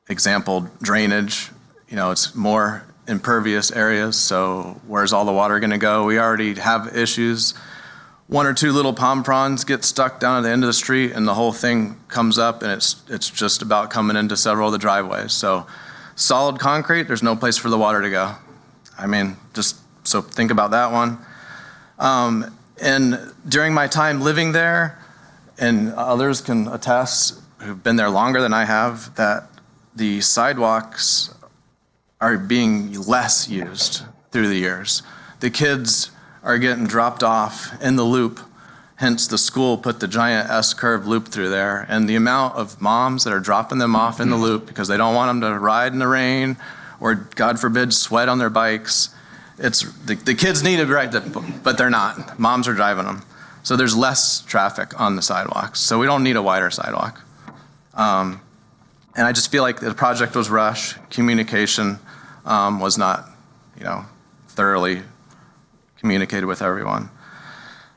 example, drainage, it's more impervious areas, so where's all the water going to go? We already have issues. One or two little palm fronds get stuck down at the end of the street and the whole thing comes up, and it's just about coming into several of the driveways. So solid concrete, there's no place for the water to go. Just so think about that one. And during my time living there, and others can attest who've been there longer than I have, that the sidewalks are being less used through the years. The kids are getting dropped off in the loop, hence the school put the giant S-curve loop through there, and the amount of moms that are dropping them off in the loop because they don't want them to ride in the rain or, God forbid, sweat on their bikes. The kids need to ride, but they're not. Moms are driving them. So there's less traffic on the sidewalks. So we don't need a wider sidewalk. And I just feel like the project was rushed. Communication was not, thoroughly communicated with everyone.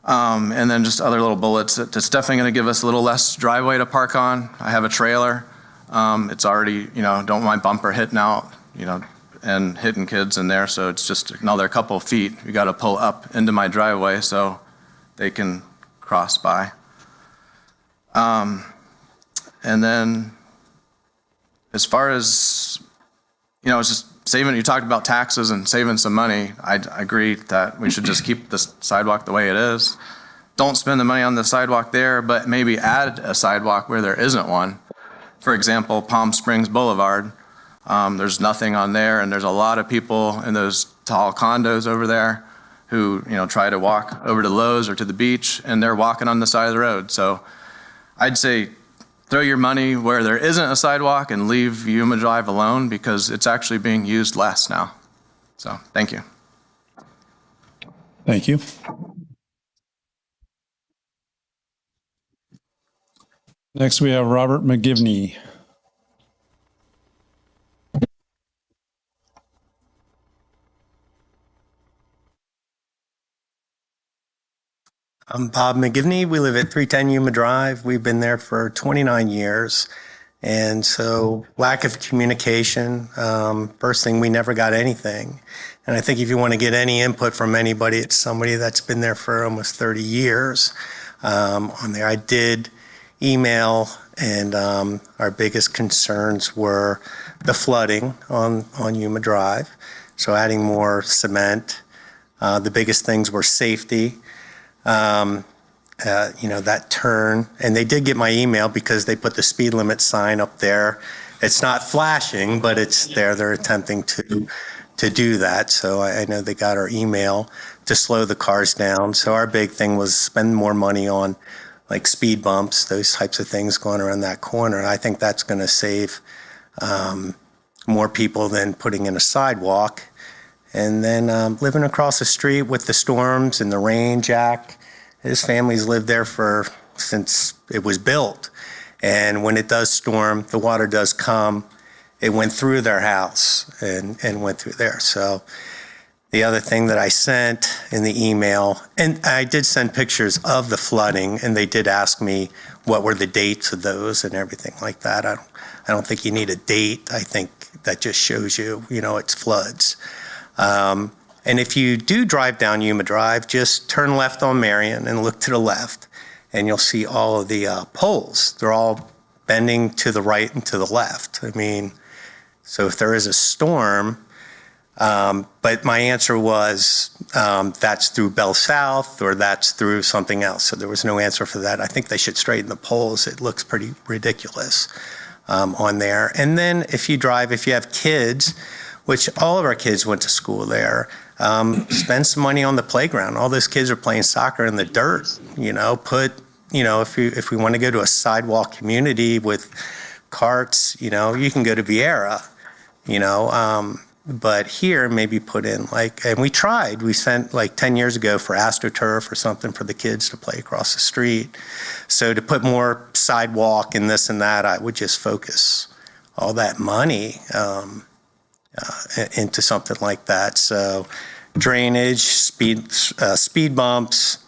And then just other little bullets. It's definitely going to give us a little less driveway to park on. I have a trailer. It's already, don't want my bumper hitting out, and hitting kids in there. So it's just another couple of feet. You got to pull up into my driveway so they can cross by. And then as far as, it's just saving, you talked about taxes and saving some money. I agree that we should just keep the sidewalk the way it is. Don't spend the money on the sidewalk there, but maybe add a sidewalk where there isn't one. For example, Palm Springs Boulevard. There's nothing on there, and there's a lot of people in those tall condos over there who, try to walk over to Lowe's or to the beach, and they're walking on the side of the road. So I'd say throw your money where there isn't a sidewalk and leave Yuma Drive alone, because it's actually being used less now. So thank you. Thank you. Next, we have Robert McGivney. I'm Bob McGivney. We live at 310 Yuma Drive. We've been there for 29 years. And so lack of communication, first thing, we never got anything. And I think if you want to get any input from anybody, it's somebody that's been there for almost 30 years on there. I did email, and our biggest concerns were the flooding on Yuma Drive. So adding more cement. The biggest things were safety. That turn, and they did get my email because they put the speed limit sign up there. It's not flashing, but it's there. They're attempting to do that. So I know they got our email to slow the cars down. So our big thing was spend more money on like speed bumps, those types of things going around that corner. I think that's going to save more people than putting in a sidewalk. And then living across the street with the storms and the rain, Jack, his family's lived there since it was built. And when it does storm, the water does come. It went through their house and went through there. So the other thing that I sent in the email, and I did send pictures of the flooding, and they did ask me what were the dates of those and everything like that. I don't think you need a date. I think that just shows you, it's floods. And if you do drive down Yuma Drive, just turn left on Marion and look to the left, and you'll see all of the poles. They're all bending to the right and to the left. So if there is a storm, but my answer was that's through Bell South or that's through something else. So there was no answer for that. I think they should straighten the poles. It looks pretty ridiculous on there. And then if you have kids, which all of our kids went to school there, spend some money on the playground. All those kids are playing soccer in the dirt. If we want to go to a sidewalk community with carts, you can go to Vieira, but here maybe put in and we sent 10 years ago for AstroTurf or something for the kids to play across the street. So to put more sidewalk and this and that, I would just focus all that money into something like that. So drainage, speed bumps,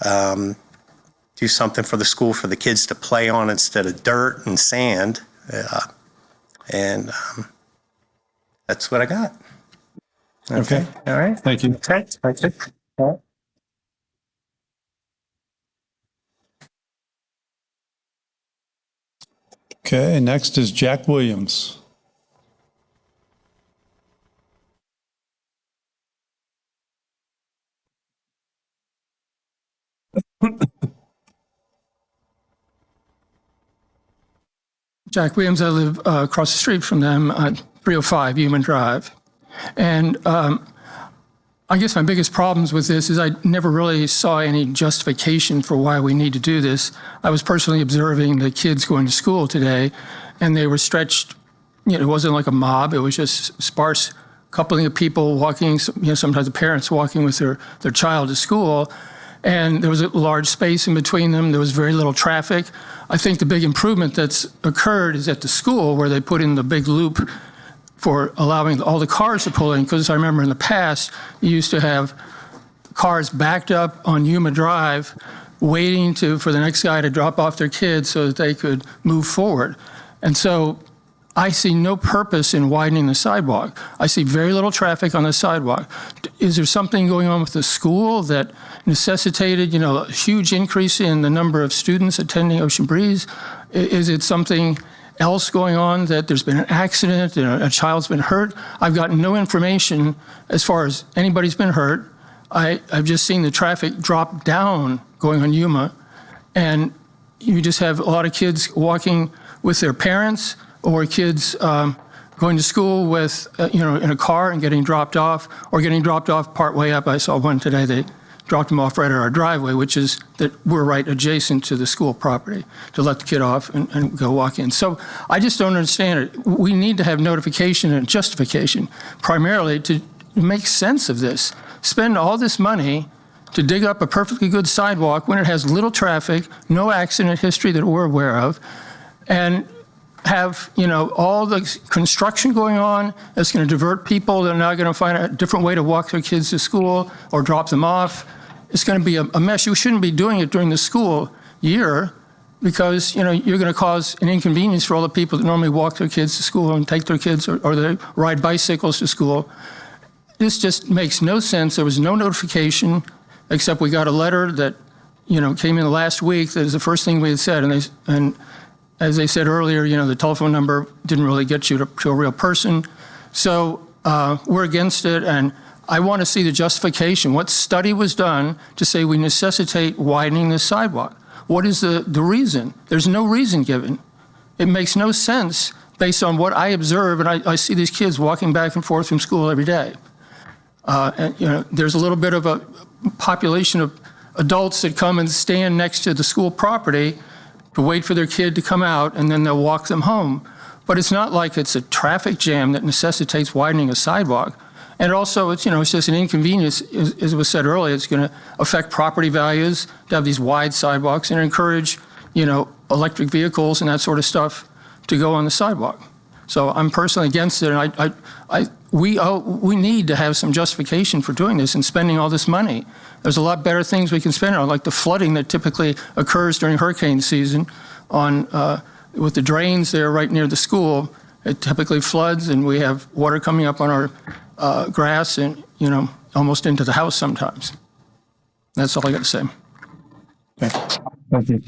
do something for the school for the kids to play on instead of dirt and sand. And that's what I got. Okay. All right. Thank you. Okay. Thank you. All right. Okay, next is Jack Williams. Jack Williams, I live across the street from them at 305 Human Drive. And I guess my biggest problems with this is I never really saw any justification for why we need to do this. I was personally observing the kids going to school today, and they were stretched, it wasn't like a mob, it was just sparse coupling of people walking, sometimes the parents walking with their child to school. And there was a large space in between them. There was very little traffic. I think the big improvement that's occurred is at the school where they put in the big loop for allowing all the cars to pull in. Because I remember in the past, you used to have cars backed up on Yuma Drive waiting for the next guy to drop off their kids so that they could move forward. And so I see no purpose in widening the sidewalk. I see very little traffic on the sidewalk. Is there something going on with the school that necessitated, a huge increase in the number of students attending Ocean Breeze? Is it something else going on, that there's been an accident and a child's been hurt? I've gotten no information as far as anybody's been hurt. I've just seen the traffic drop down going on Yuma, and you just have a lot of kids walking with their parents, or kids going to school with, in a car and getting dropped off, or getting dropped off part way up. I saw one today, they dropped them off right at our driveway, which is that we're right adjacent to the school property, to let the kid off and go walk in. So I just don't understand it. We need to have notification and justification, primarily to make sense of this. Spend all this money to dig up a perfectly good sidewalk when it has little traffic, no accident history that we're aware of, and have, all the construction going on that's going to divert people. They're now going to find a different way to walk their kids to school or drop them off. It's going to be a mess. You shouldn't be doing it during the school year, because, you're going to cause an inconvenience for all the people that normally walk their kids to school and take their kids, or they ride bicycles to school. This just makes no sense. There was no notification, except we got a letter that, came in last week. That is the first thing we had said. And as they said earlier, the telephone number didn't really get you to a real person. So we're against it, and I want to see the justification. What study was done to say we necessitate widening the sidewalk? What is the reason? There's no reason given. It makes no sense based on what I observe, and I see these kids walking back and forth from school every day. And there's a little bit of a population of adults that come and stand next to the school property to wait for their kid to come out, and then they'll walk them home. But it's not like it's a traffic jam that necessitates widening a sidewalk. And also, it's just an inconvenience. As was said earlier, it's going to affect property values to have these wide sidewalks and encourage, electric vehicles and that sort of stuff to go on the sidewalk. So I'm personally against it, and we need to have some justification for doing this and spending all this money. There's a lot better things we can spend on, like the flooding that typically occurs during hurricane season with the drains there right near the school. It typically floods, and we have water coming up on our grass and, almost into the house sometimes. That's all I got to say. Okay. Thank you.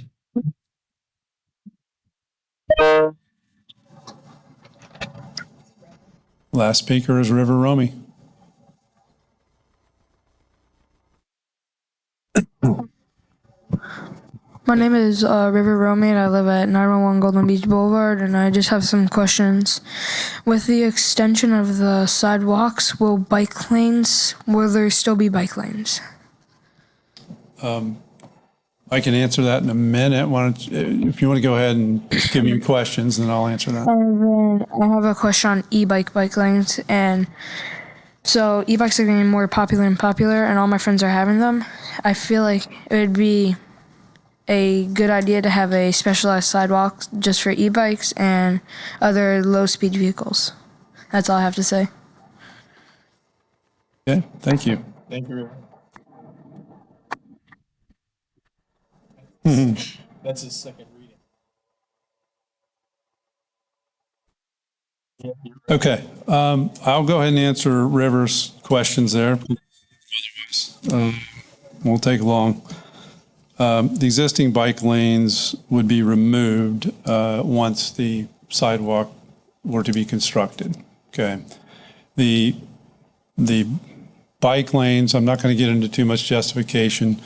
Last speaker is River Romy. My name is River Romy, and I live at 911 Golden Beach Boulevard, and I just have some questions. With the extension of the sidewalks, will there still be bike lanes? I can answer that in a minute. If you want to go ahead and give me your questions, then I'll answer that. And then I have a question on bike lanes, and so e-bikes are getting more popular and popular, and all my friends are having them. I feel like it would be a good idea to have a specialized sidewalk just for e-bikes and other low-speed vehicles. That's all I have to say. Okay, thank you. Thank you. That's his second reading. Okay, I'll go ahead and answer River's questions there. Won't take long. The existing bike lanes would be removed once the sidewalk were to be constructed. Okay. The bike lanes, I'm not going to get into too much justification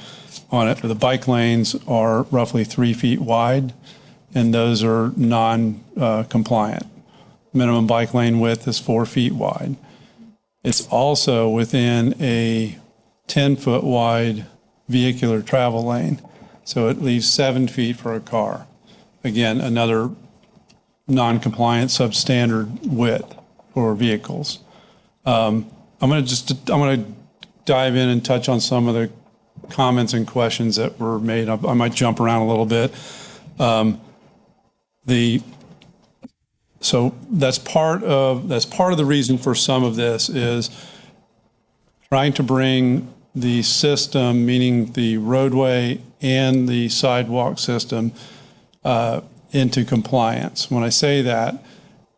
on it, but the bike lanes are roughly 3 feet wide, and those are non-compliant. Minimum bike lane width is 4 feet wide. It's also within a 10-foot wide vehicular travel lane, so it leaves 7 feet for a car. Again, another non-compliant substandard width for vehicles. I'm going to dive in and touch on some of the comments and questions that were made. I might jump around a little bit. So that's part of the reason for some of this is trying to bring the system, meaning the roadway and the sidewalk system, into compliance. When I say that,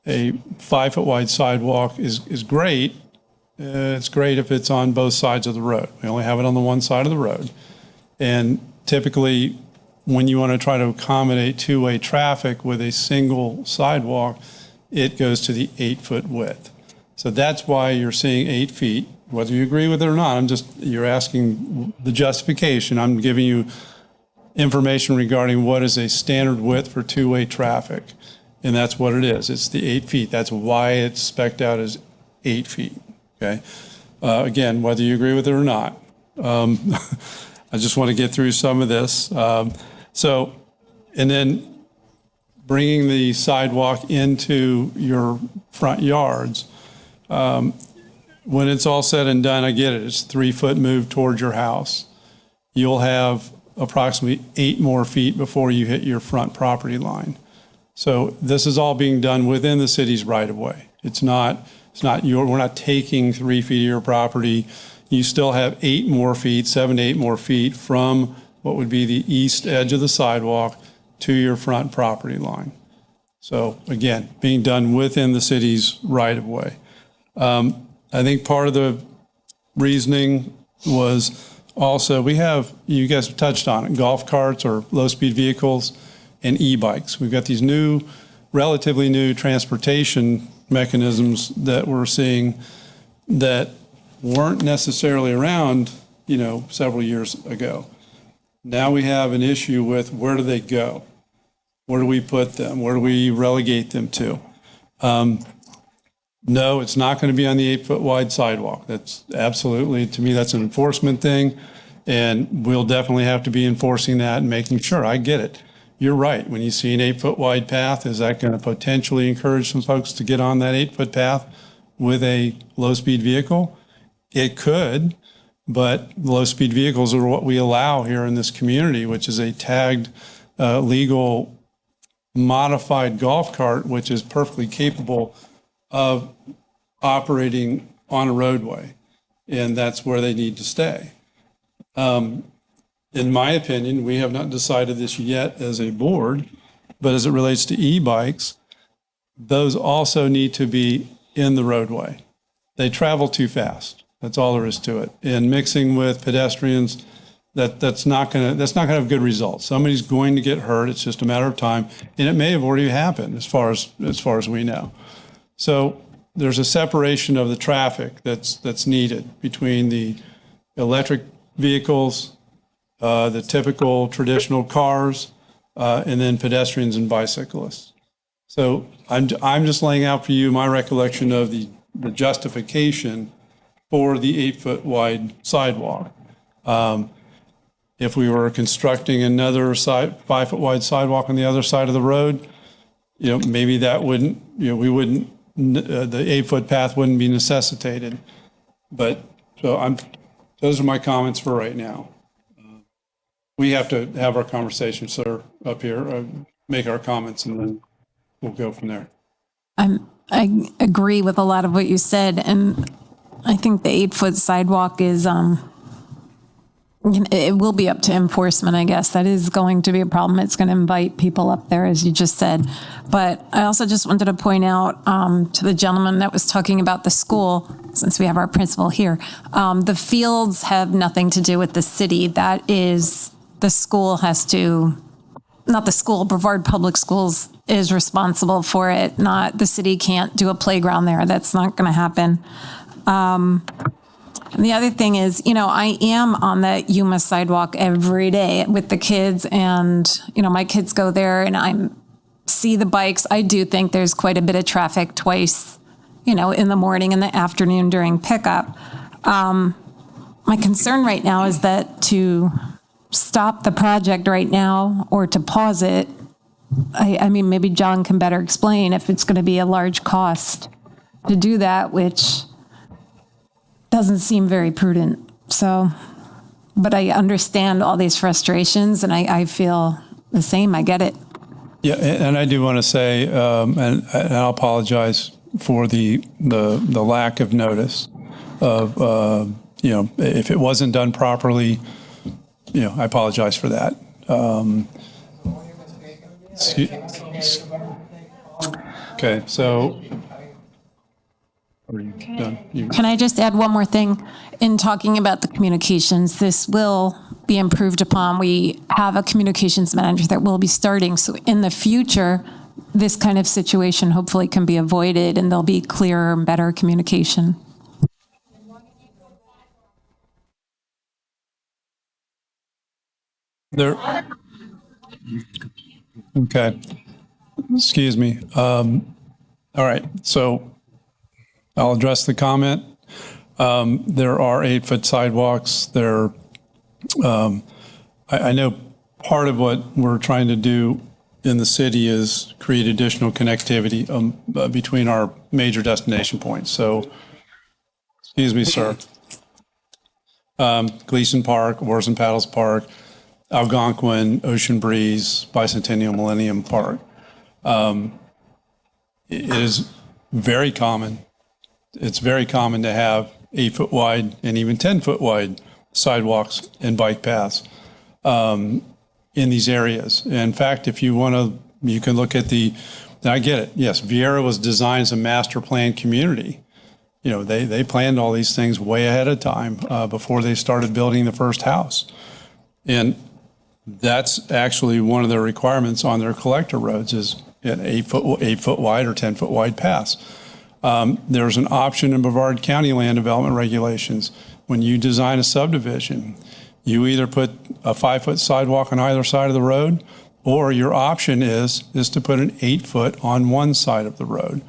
a 5 foot wide sidewalk is great. It's great if it's on both sides of the road. We only have it on the one side of the road. And typically, when you want to try to accommodate two-way traffic with a single sidewalk, it goes to the 8 foot width. So that's why you're seeing 8 feet, whether you agree with it or not. You're asking the justification. I'm giving you information regarding what is a standard width for two-way traffic. And that's what it is. It's the 8 feet. That's why it's spec'd out as 8 feet. Okay. Again, whether you agree with it or not. I just want to get through some of this. And then bringing the sidewalk into your front yards. When it's all said and done, I get it. It's 3 foot move towards your house. You'll have approximately 8 more feet before you hit your front property line. So this is all being done within the city's right of way. We're not taking 3 feet of your property. You still have 8 more feet, 7 to 8 more feet from what would be the east edge of the sidewalk to your front property line. So again, being done within the city's right of way. I think part of the reasoning was also, you guys have touched on it, golf carts or low-speed vehicles and e-bikes. We've got these relatively new transportation mechanisms that we're seeing that weren't necessarily around, several years ago. Now we have an issue with where do they go? Where do we put them? Where do we relegate them to? No, it's not going to be on the 8 foot wide sidewalk. That's absolutely, to me, that's an enforcement thing. And we'll definitely have to be enforcing that and making sure. I get it. You're right. When you see an 8 foot wide path, is that going to potentially encourage some folks to get on that 8 foot path with a low speed vehicle? It could, but low speed vehicles are what we allow here in this community, which is a tagged, legal, modified golf cart, which is perfectly capable of operating on a roadway. And that's where they need to stay. In my opinion, we have not decided this yet as a board, but as it relates to e-bikes, those also need to be in the roadway. They travel too fast. That's all there is to it. And mixing with pedestrians, that's not going to have good results. Somebody's going to get hurt. It's just a matter of time, and it may have already happened as far as we know. So there's a separation of the traffic that's needed between the electric vehicles, the typical traditional cars, and then pedestrians and bicyclists. So I'm just laying out for you my recollection of the justification for the 8 foot wide sidewalk. If we were constructing another 5 foot wide sidewalk on the other side of the road, maybe that wouldn't, the 8 foot path wouldn't be necessitated. But those are my comments for right now. We have to have our conversation, sir, up here, make our comments, and then we'll go from there. I agree with a lot of what you said, and I think the 8 foot sidewalk is it will be up to enforcement, I guess. That is going to be a problem. It's going to invite people up there, as you just said. But I also just wanted to point out to the gentleman that was talking about the school, since we have our principal here, the fields have nothing to do with the city. That is, the school has to, not the school, Brevard Public Schools is responsible for it. Not the city can't do a playground there. That's not going to happen. And the other thing is, I am on that Yuma sidewalk every day with the kids, and, my kids go there and I see the bikes. I do think there's quite a bit of traffic twice, in the morning and the afternoon during pickup. My concern right now is that to stop the project right now or to pause it, I mean, maybe John can better explain if it's going to be a large cost to do that, which doesn't seem very prudent. So, but I understand all these frustrations, and I feel the same. I get it. Yeah, and I do want to say, and I'll apologize for the lack of notice of, if it wasn't done properly, I apologize for that. Okay, so. Can I just add one more thing? In talking about the communications, this will be improved upon. We have a communications manager that will be starting. So in the future, this kind of situation hopefully can be avoided, and there'll be clearer and better communication. There. Okay. Excuse me. All right. So I'll address the comment. There are 8-foot sidewalks. I know part of what we're trying to do in the city is create additional connectivity between our major destination points. So, excuse me, sir. Gleason Park, Oars and Paddles Park, Algonquin, Ocean Breeze, Bicentennial Millennium Park. It is very common. It's very common to have 8-foot wide and even 10-foot wide sidewalks and bike paths in these areas. In fact, if you want to, you can look at I get it. Yes, Viera was designed as a master plan community. They planned all these things way ahead of time before they started building the first house. And that's actually one of the requirements on their collector roads is an 8-foot wide or 10-foot wide paths. There's an option in Brevard County land development regulations. When you design a subdivision, you either put a 5-foot sidewalk on either side of the road, or your option is to put an 8-foot on one side of the road.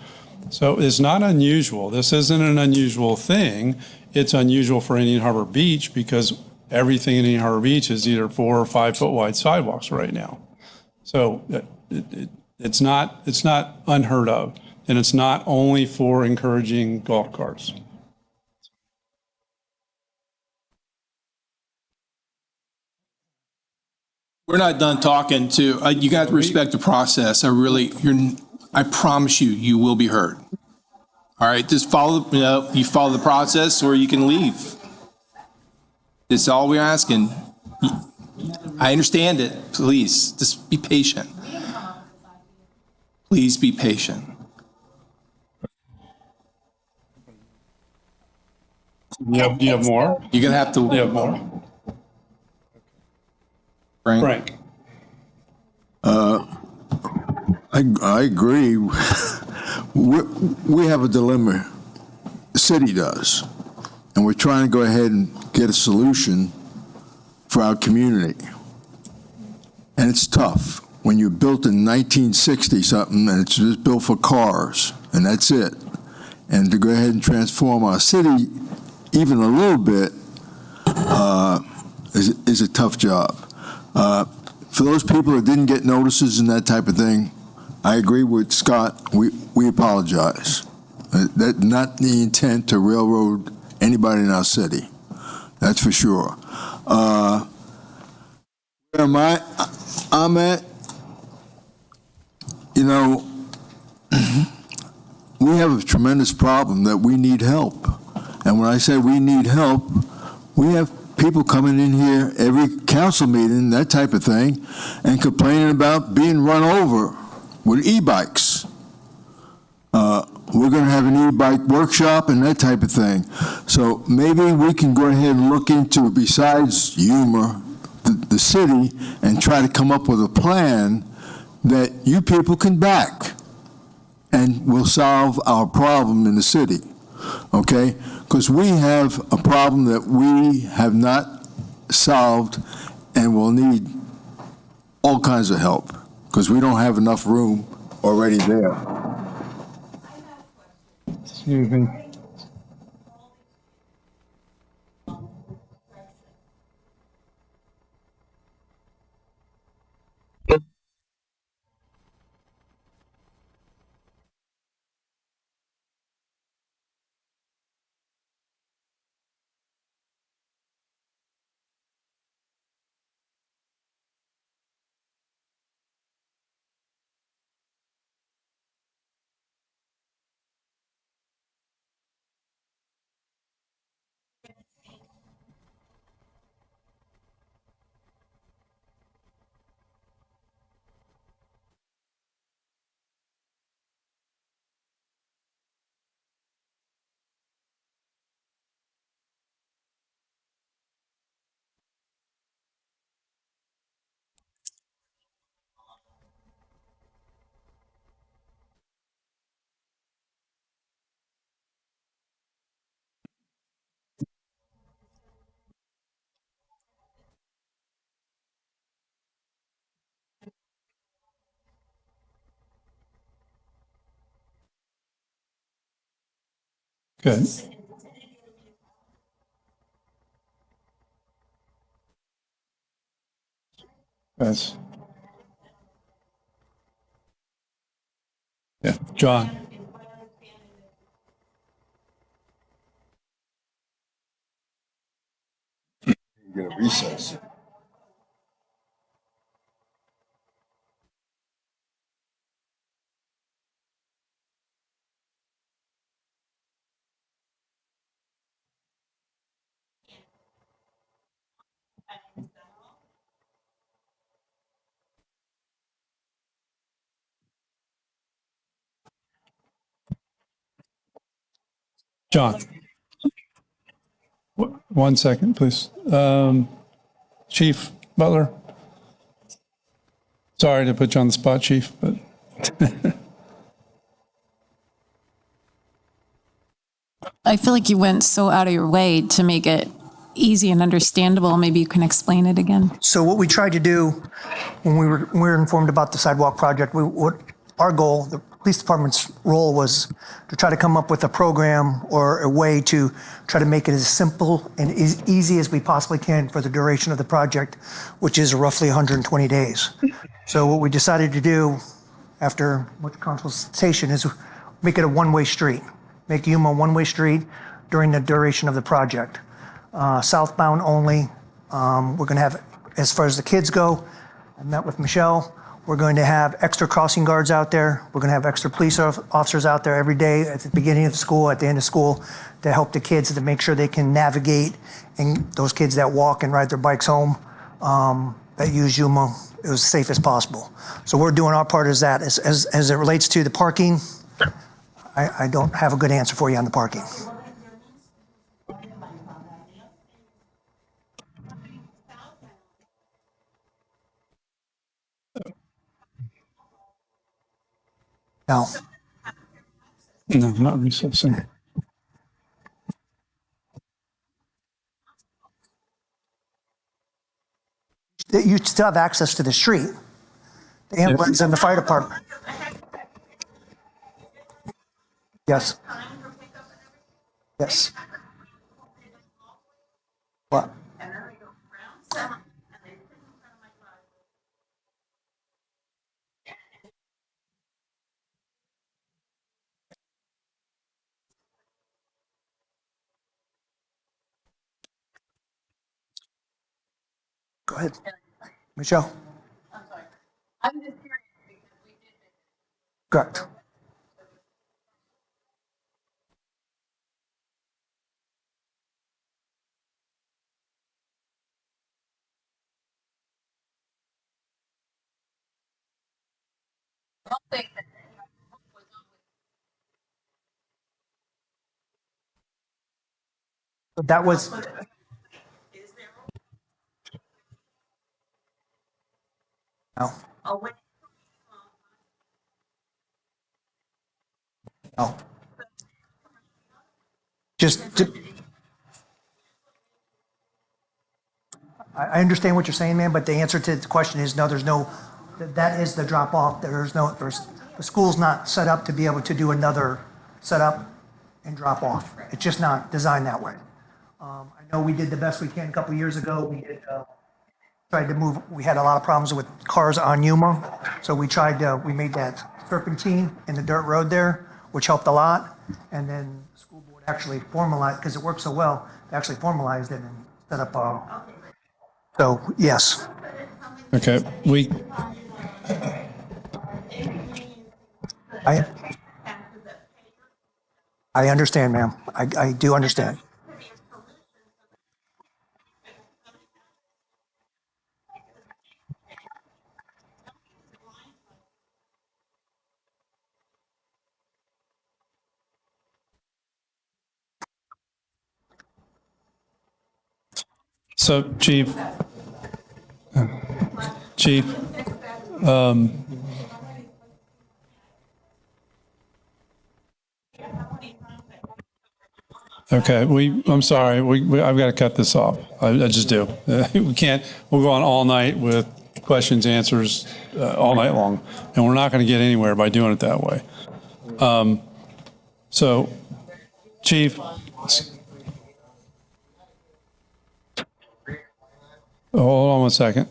So it's not unusual. This isn't an unusual thing. It's unusual for Indian Harbor Beach because everything in Indian Harbor Beach is either 4 or 5-foot wide sidewalks right now. So it's not unheard of. And it's not only for encouraging golf carts. We're not done talking to, you got to respect the process. I promise you will be heard. All right, just follow, you follow the process or you can leave. That's all we're asking. I understand it. Please, just be patient. Please be patient. You have more? You're going to have to. You have more? Frank. I agree. We have a dilemma. The city does. And we're trying to go ahead and get a solution for our community. And it's tough when you're built in 1960 something and it's just built for cars and that's it. And to go ahead and transform our city even a little bit is a tough job. For those people that didn't get notices and that type of thing, I agree with Scott. We apologize. That's not the intent to railroad anybody in our city. That's for sure. Where am I? I'm at, we have a tremendous problem that we need help. And when I say we need help, we have people coming in here every council meeting, that type of thing, and complaining about being run over with e-bikes. We're going to have an e-bike workshop and that type of thing. So maybe we can go ahead and look into, besides Yuma, the city, and try to come up with a plan that you people can back, and will solve our problem in the city, okay? Because we have a problem that we have not solved, and will need all kinds of help, because we don't have enough room already there. Excuse me. Good. Yes. Yeah, John. You're going to recess. John. 1 second, please. Chief Butler. Sorry to put you on the spot, Chief, but I feel like you went so out of your way to make it easy and understandable. Maybe you can explain it again. So what we tried to do when we were informed about the sidewalk project, our goal, the police department's role, was to try to come up with a program or a way to try to make it as simple and as easy as we possibly can for the duration of the project, which is roughly 120 days. So what we decided to do after much consultation is make it a one-way street, make Yuma a one-way street during the duration of the project. Southbound only. We're going to have, as far as the kids go, I met with Michelle. We're going to have extra crossing guards out there. We're going to have extra police officers out there every day at the beginning of school, at the end of school, to help the kids to make sure they can navigate, and those kids that walk and ride their bikes home, that use Yuma, as safe as possible. So we're doing our part as that. As it relates to the parking, I don't have a good answer for you on the parking. No. no, not recessing. You still have access to the street, the ambulance and the fire department. Yes. Yes. What? Go ahead. Michelle? Correct. That was, no. No. I understand what you're saying, man, but the answer to the question is no, there's no, that is the drop off. The school's not set up to be able to do another setup and drop off. It's just not designed that way. I know we did the best we can a couple years ago. We tried to move, we had a lot of problems with cars on Yuma. So we we made that serpentine in the dirt road there, which helped a lot. And then the school board actually formalized, because it worked so well, they actually formalized it and set up so, yes. Okay, I understand, ma'am. I do understand. so Chief, okay, I'm sorry, I've got to cut this off. I just do. We can't, we'll go on all night with questions, answers, all night long, and we're not going to get anywhere by doing it that way. So, Chief, hold on one second.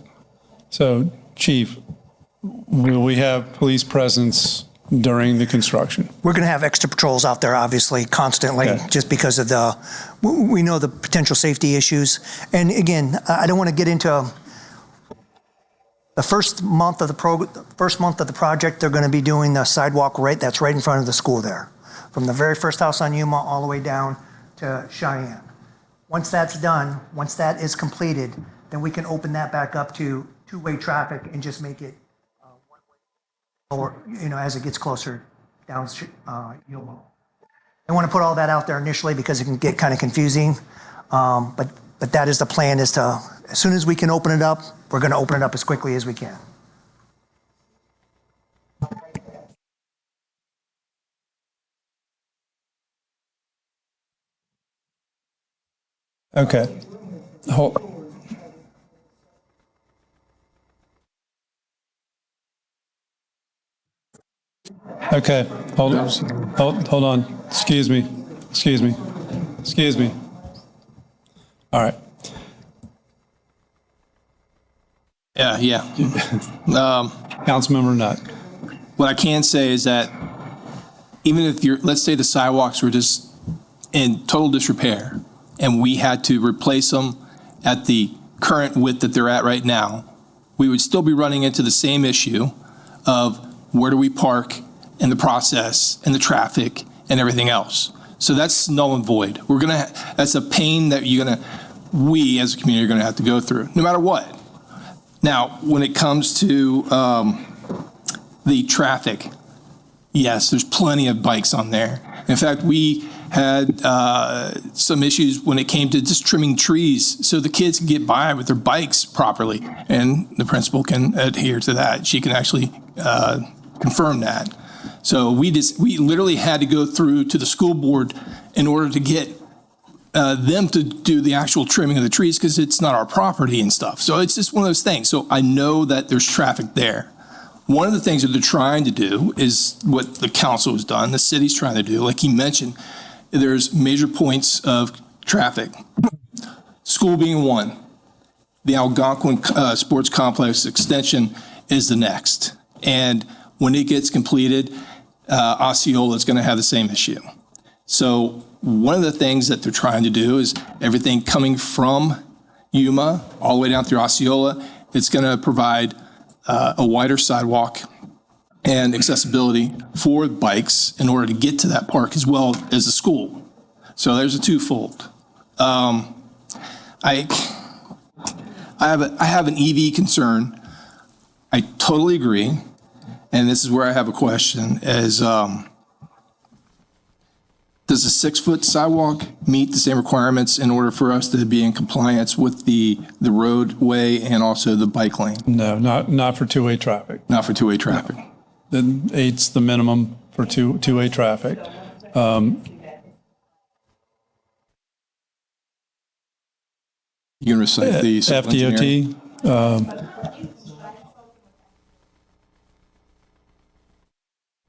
So, Chief, will we have police presence during the construction? We're going to have extra patrols out there, obviously, constantly, just because of we know the potential safety issues. And again, I don't want to get into the first month of the project. They're going to be doing the sidewalk that's right in front of the school there, from the very first house on Yuma all the way down to Cheyenne. Once that's done, once that is completed, then we can open that back up to two-way traffic and just make it or, as it gets closer down Yuma. I want to put all that out there initially because it can get kind of confusing. But that is the plan, is to, as soon as we can open it up, we're going to open it up as quickly as we can. Okay. Okay, hold on. Excuse me. All right. Yeah. Councilmember Nutt. What I can say is that even if let's say the sidewalks were just in total disrepair and we had to replace them at the current width that they're at right now, we would still be running into the same issue of where do we park in the process and the traffic and everything else. So that's null and void. That's a pain that we as a community are gonna have to go through, no matter what. Now, when it comes to the traffic, yes, there's plenty of bikes on there. In fact, we had some issues when it came to just trimming trees so the kids can get by with their bikes properly, and the principal can adhere to that. She can actually confirm that. So we literally had to go through to the school board in order to get them to do the actual trimming of the trees because it's not our property and stuff. So it's just one of those things. So I know that there's traffic there. One of the things that they're trying to do is what the council has done, the city's trying to do. Like he mentioned, there's major points of traffic. School being one. The Algonquin Sports Complex extension is the next. And when it gets completed, Osceola is going to have the same issue. So one of the things that they're trying to do is everything coming from Yuma all the way down through Osceola, it's going to provide a wider sidewalk and accessibility for bikes in order to get to that park as well as the school. So there's a twofold. I have an EV concern. I totally agree. and this is where I have a question, is does a 6-foot sidewalk meet the same requirements in order for us to be in compliance with the roadway and also the bike lane? No, not for two-way traffic. Not for two-way traffic. Then 8's the minimum for two-way traffic. You can recite the civil engineering.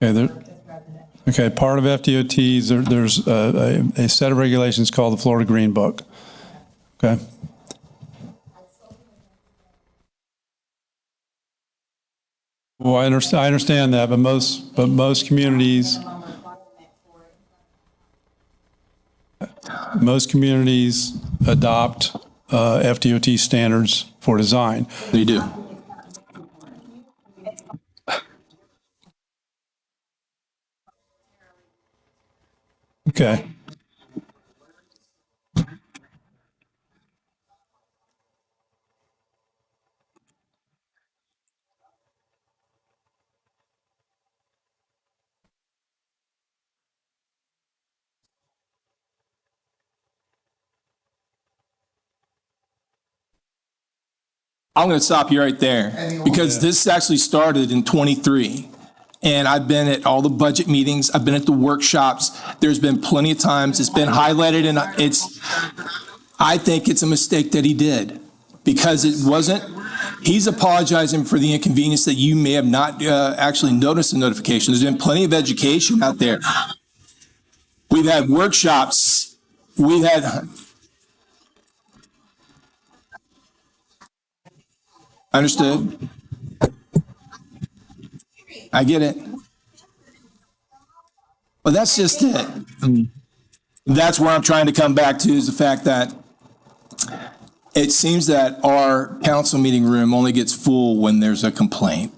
FDOT. Okay, part of FDOT's, there's a set of regulations called the Florida Green Book. Okay. Well, I understand that, but most communities adopt FDOT standards for design. They do. Okay. I'm going to stop you right there because this actually started in 23. And I've been at all the budget meetings. I've been at the workshops. There's been plenty of times it's been highlighted, and I think it's a mistake that he did because it wasn't. He's apologizing for the inconvenience that you may have not actually noticed the notification. There's been plenty of education out there. We've had workshops. We've had. Understood. I get it. Well, that's just it. That's where I'm trying to come back to is the fact that it seems that our council meeting room only gets full when there's a complaint.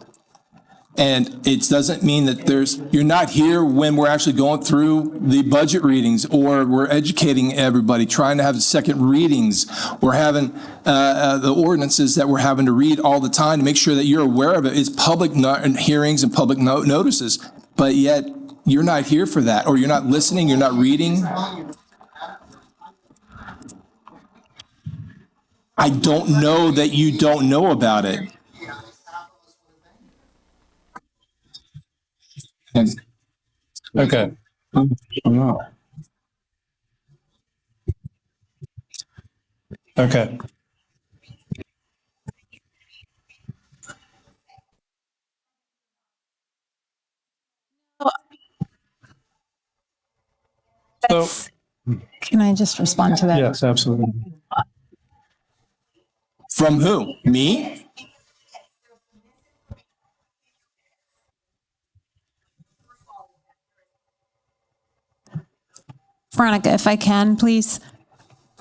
And it doesn't mean that you're not here when we're actually going through the budget readings or we're educating everybody, trying to have second readings. We're having the ordinances that we're having to read all the time to make sure that you're aware of it. It's public hearings and public notices, but yet you're not here for that, or you're not listening, you're not reading. I don't know that you don't know about it. Okay. I'm not. Okay. So, Can I just respond to that? yes, absolutely. From who? Me? Veronica, if I can, please.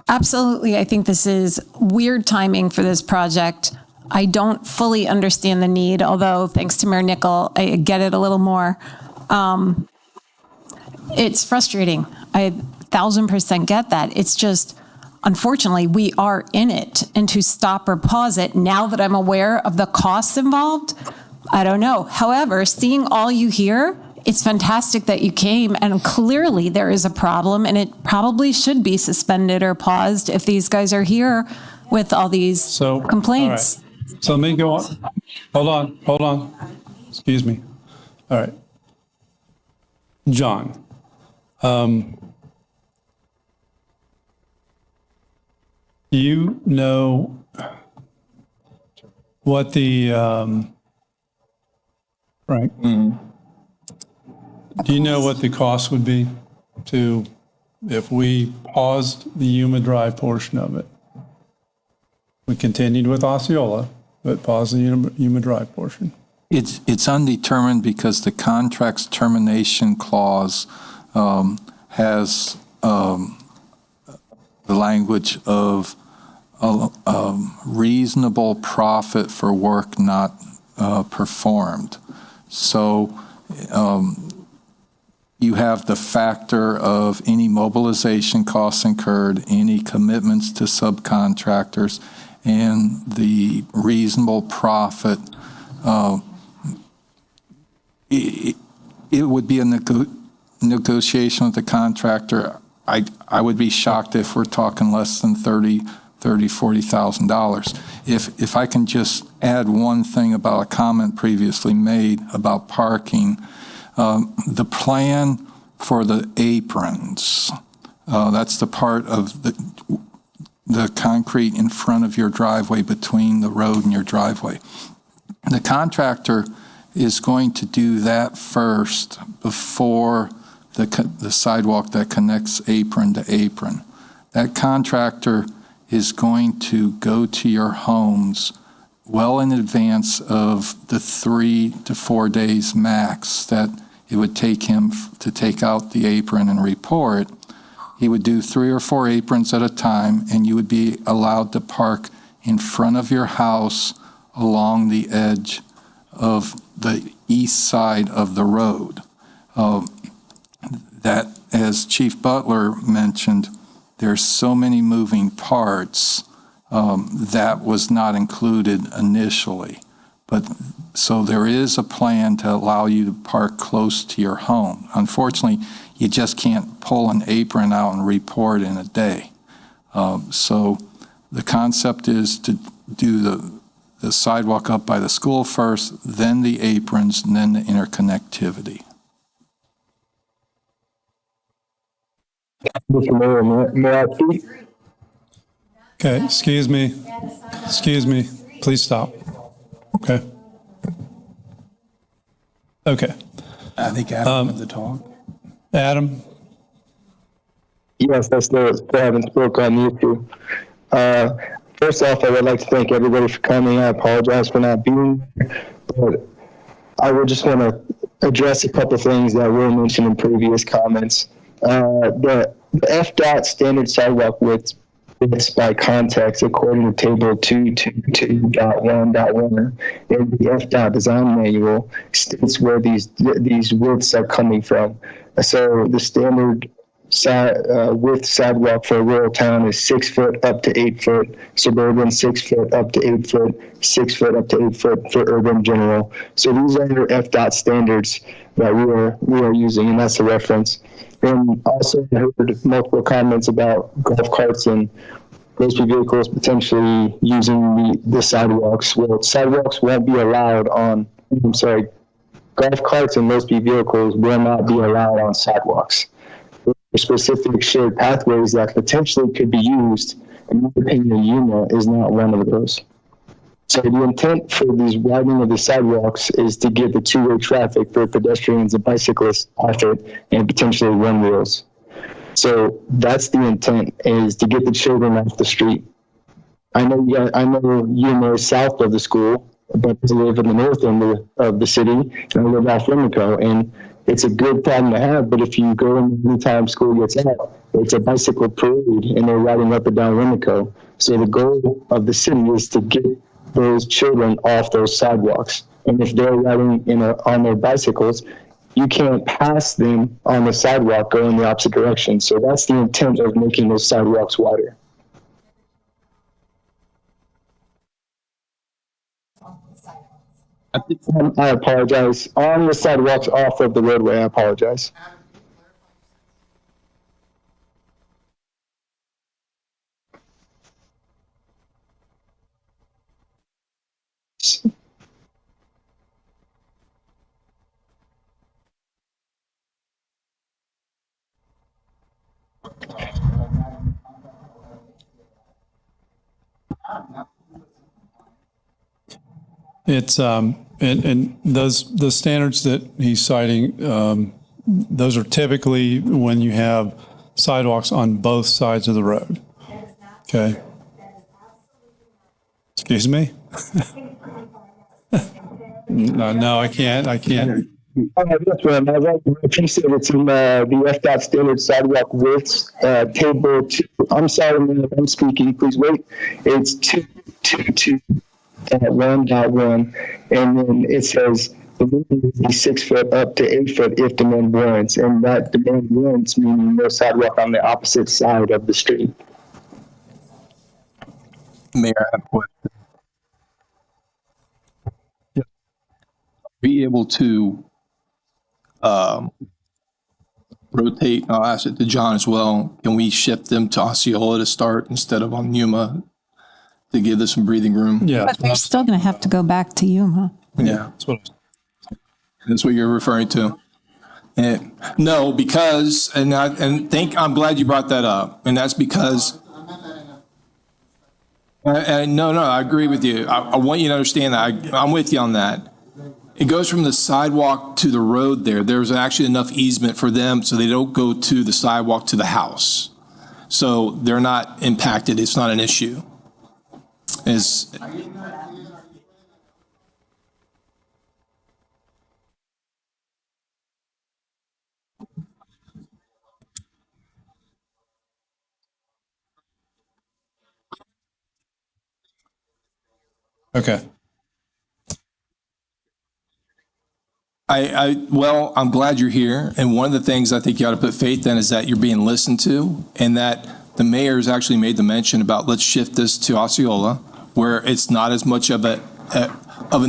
Absolutely, I think this is weird timing for this project. I don't fully understand the need, although thanks to Mayor Nickel, I get it a little more. It's frustrating. I 1,000% get that. It's just, unfortunately, we are in it. And to stop or pause it, now that I'm aware of the costs involved, I don't know. However, seeing all you hear, it's fantastic that you came, and clearly there is a problem, and it probably should be suspended or paused if these guys are here with all these complaints. All right. So let me go on. Hold on. Excuse me. All right. John, you know what the, right? Do you know what the cost would be if we paused the Yuma Drive portion of it? We continued with Osceola, but paused the Yuma Drive portion. It's undetermined because the contract's termination clause has the language of reasonable profit for work not performed. So you have the factor of any mobilization costs incurred, any commitments to subcontractors, and the reasonable profit it would be a negotiation with the contractor. I would be shocked if we're talking less than $40,000. If I can just add one thing about a comment previously made about parking, the plan for the aprons, that's the part of the concrete in front of your driveway between the road and your driveway. The contractor is going to do that first before the sidewalk that connects apron to apron. That contractor is going to go to your homes well in advance of the 3 to 4 days max that it would take him to take out the apron and report. He would do 3 or 4 aprons at a time, and you would be allowed to park in front of your house along the edge of the east side of the road. That, as Chief Butler mentioned, there's so many moving parts that was not included initially. But so there is a plan to allow you to park close to your home. Unfortunately, you just can't pull an apron out and report in a day. So the concept is to do the sidewalk up by the school first, then the aprons, and then the interconnectivity. Mr. Mayor, may I speak? Okay, excuse me. Please stop. Okay. Okay. I think Adam wanted to talk. Adam? Yes, I still haven't spoke on the issue. First off, I would like to thank everybody for coming. I apologize for not being here, but I would just want to address a couple things that were mentioned in previous comments. The FDOT standard sidewalk widths by context, according to Table 222.1.1 in the FDOT design manual, states where these widths are coming from. So the standard width sidewalk for a rural town is 6 foot up to 8 foot, suburban 6 foot up to 8 foot, 6 foot up to 8 foot for urban general. So these are your FDOT standards that we are using, and that's the reference. And also I heard multiple comments about golf carts and low-speed vehicles potentially using the sidewalks. Well, sidewalks won't be allowed on, golf carts and low-speed vehicles will not be allowed on sidewalks. Specific shared pathways that potentially could be used, in my opinion, UMA is not one of those. So the intent for these widening of the sidewalks is to get the two-way traffic for pedestrians and bicyclists off it and potentially one wheels. So that's the intent, is to get the children off the street. I know UMA is south of the school, but I live in the north end of the city, and I live off Remico, and it's a good problem to have, but if you go in anytime school gets out, it's a bicycle parade, and they're riding up and down Remico. So the goal of the city is to get those children off those sidewalks. And if they're riding on their bicycles, you can't pass them on the sidewalk going the opposite direction. So that's the intent of making those sidewalks wider. I apologize. On the sidewalks off of the roadway, I apologize. It's, and the standards that he's citing, those are typically when you have sidewalks on both sides of the road. Okay. Excuse me? No, I can't. That's right. I appreciate it's in the FDOT standard sidewalk widths, table 2. I'm sorry, man, if I'm speaking, please wait. It's 222.1.1, and then it says the minimum is 6 foot up to 8 foot if demand warrants, and that demand warrants meaning no sidewalk on the opposite side of the street. Mayor, I have a question. Be able to rotate, I'll ask it to John as well, can we shift them to Osceola to start instead of on Yuma to give us some breathing room? Yeah. But they're still going to have to go back to Yuma. Yeah. That's what you're referring to. No, because, I'm glad you brought that up. And that's because, no, I agree with you. I want you to understand that. I'm with you on that. It goes from the sidewalk to the road there. There's actually enough easement for them so they don't go to the sidewalk to the house. So they're not impacted. It's not an issue. Okay. Well, I'm glad you're here. And one of the things I think you ought to put faith in is that you're being listened to and that the mayor's actually made the mention about let's shift this to Osceola, where it's not as much of an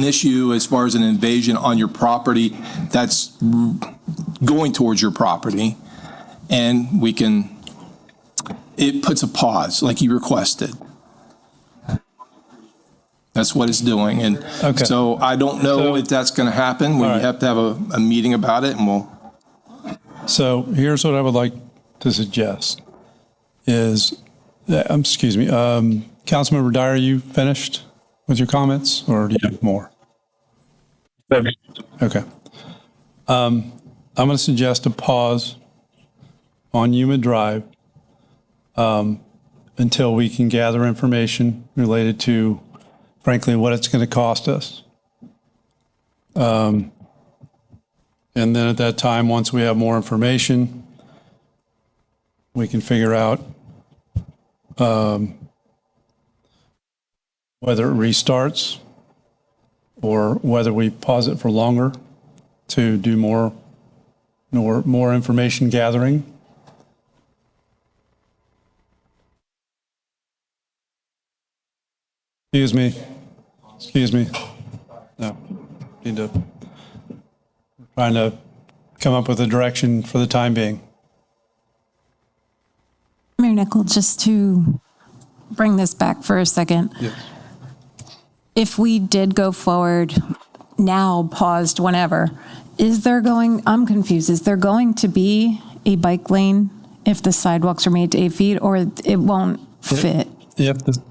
issue as far as an invasion on your property that's going towards your property. And it puts a pause like you requested. That's what it's doing. And so I don't know if that's going to happen. We have to have a meeting about it and we'll. So here's what I would like to suggest is, Councilmember Dyer, are you finished with your comments or do you have more? Okay. I'm going to suggest a pause on Yuma Drive until we can gather information related to, frankly, what it's going to cost us. And then at that time, once we have more information, we can figure out whether it restarts or whether we pause it for longer to do more information gathering. Excuse me. No, trying to come up with a direction for the time being. Mayor Nickel, just to bring this back for a second. Yes. If we did go forward now, paused, whenever, I'm confused, is there going to be a bike lane if the sidewalks are made to 8 feet or it won't fit? If the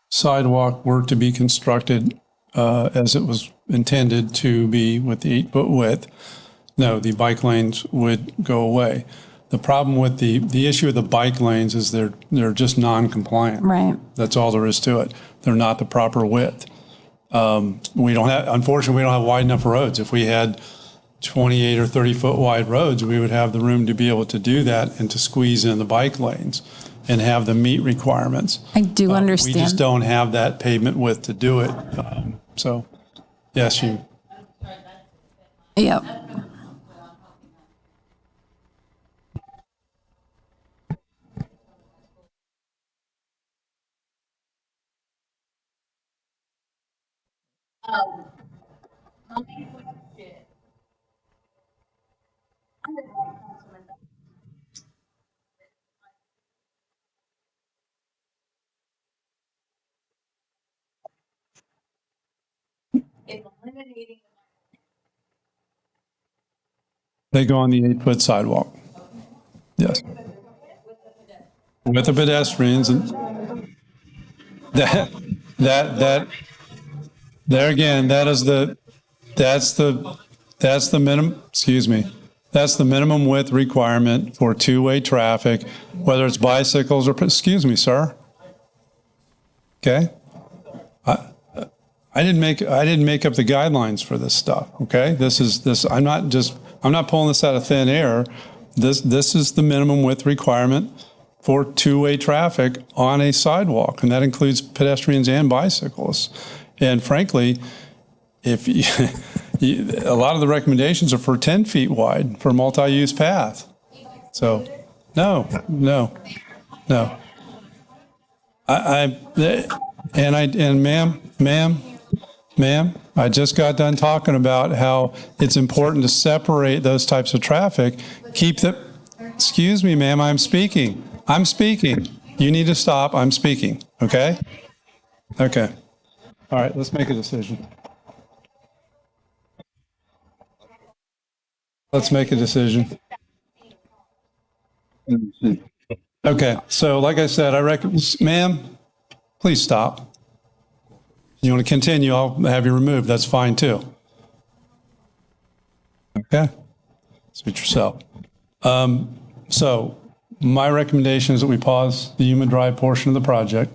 sidewalk were to be constructed as it was intended to be with the 8-foot width, no, the bike lanes would go away. The problem with the issue of the bike lanes is they're just non-compliant. Right. That's all there is to it. They're not the proper width. Unfortunately, we don't have wide enough roads. If we had 28 or 30 foot wide roads, we would have the room to be able to do that and to squeeze in the bike lanes and have them meet requirements. I do understand. We just don't have that pavement width to do it. So, yes, you. Yep. They go on the 8-foot sidewalk. Yes. With the pedestrians and that there again, that's the minimum, that's the minimum width requirement for two-way traffic, whether it's bicycles or, excuse me, sir. Okay? I didn't make up the guidelines for this stuff, okay? I'm not pulling this out of thin air. This is the minimum width requirement for two-way traffic on a sidewalk, and that includes pedestrians and bicyclists. And frankly, if a lot of the recommendations are for 10 feet wide for a multi-use path. So, no. And ma'am, Ma'am, I just got done talking about how it's important to separate those types of traffic. Excuse me, ma'am, I'm speaking. I'm speaking. You need to stop. I'm speaking, okay? Okay. All right, let's make a decision. Let's make a decision. Okay, so like I said, I recommend, ma'am, please stop. You want to continue, I'll have you removed. That's fine too. Okay? Suit yourself. So my recommendation is that we pause the Yuma Drive portion of the project.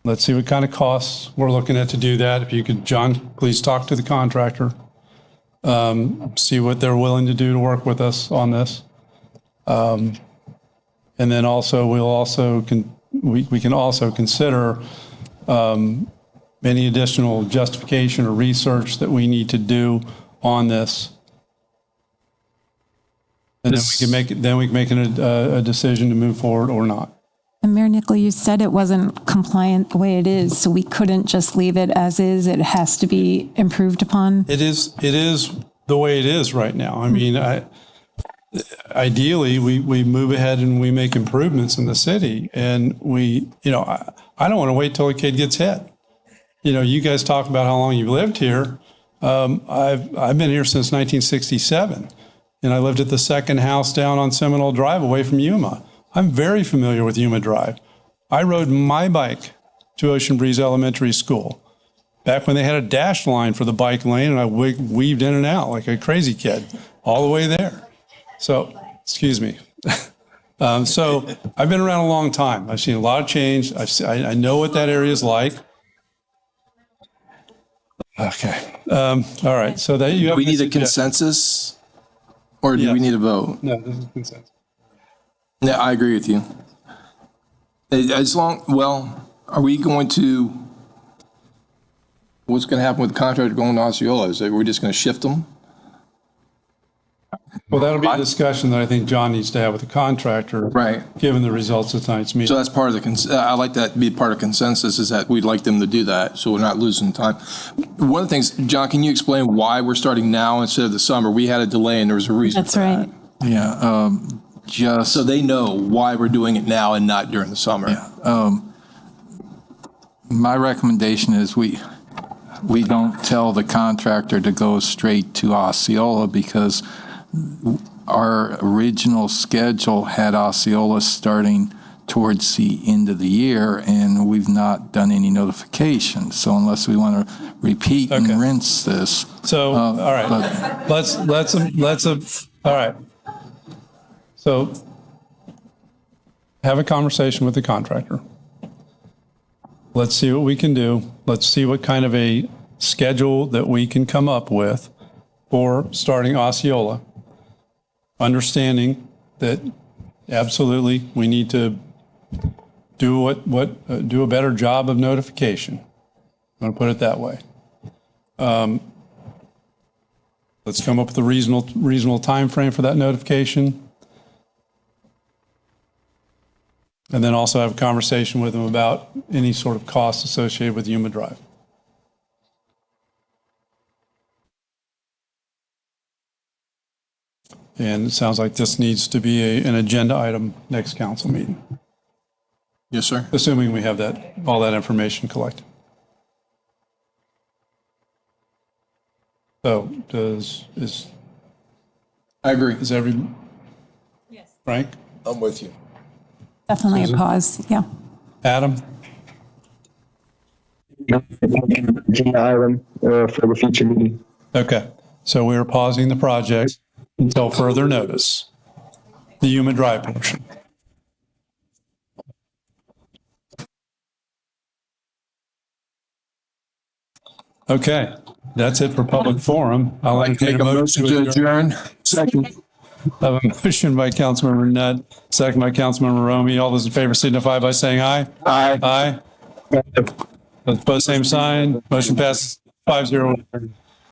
Let's see what kind of costs we're looking at to do that. If you could, John, please talk to the contractor. See what they're willing to do to work with us on this. And then also, we can also consider any additional justification or research that we need to do on this. And then we can make a decision to move forward or not. And Mayor Nickel, you said it wasn't compliant the way it is, so we couldn't just leave it as is. It has to be improved upon. It is the way it is right now. I mean, ideally, we move ahead and we make improvements in the city. And I don't want to wait till a kid gets hit. You guys talk about how long you've lived here. I've been here since 1967, and I lived at the second house down on Seminole Drive away from Yuma. I'm very familiar with Yuma Drive. I rode my bike to Ocean Breeze Elementary School back when they had a dash line for the bike lane, and I weaved in and out like a crazy kid all the way there. So, excuse me. So I've been around a long time. I've seen a lot of change. I know what that area is like. Okay. All right. So that you have. We need a consensus, or do we need a vote? No, this is consensus. Yeah, I agree with you. Are we going to, what's going to happen with the contractor going to Osceola? Is that we're just going to shift them? Well, that'll be a discussion that I think John needs to have with the contractor. Right. Given the results of tonight's meeting. So that's part of the, I like that to be part of consensus, is that we'd like them to do that, so we're not losing time. One of the things, John, can you explain why we're starting now instead of the summer? We had a delay and there was a reason. That's right. Yeah. So they know why we're doing it now and not during the summer. Yeah. My recommendation is we don't tell the contractor to go straight to Osceola, because our original schedule had Osceola starting towards the end of the year, and we've not done any notification. So unless we want to repeat and rinse this. So, all right, all right. So have a conversation with the contractor. Let's see what we can do. Let's see what kind of a schedule that we can come up with for starting Osceola. Understanding that absolutely we need to do do a better job of notification. I'm going to put it that way. Let's come up with a reasonable time frame for that notification. And then also have a conversation with them about any sort of costs associated with Yuma Drive. And it sounds like this needs to be an agenda item next council meeting. Yes, sir. Assuming we have all that information collected. So I agree. Is Yes. Frank? I'm with you. Definitely Susan? a pause. Yeah. Adam? Agenda item for the future meeting. Okay. So we are pausing the project until further notice. The Yuma Drive portion. Okay. That's it for public forum. I'll entertain a motion to adjourn. Second. I have a motion by Councilmember Nutt, second by Councilmember Romey. All those in favor signify by saying aye. Aye. Aye. Opposed, same sign. Motion passes 5-0.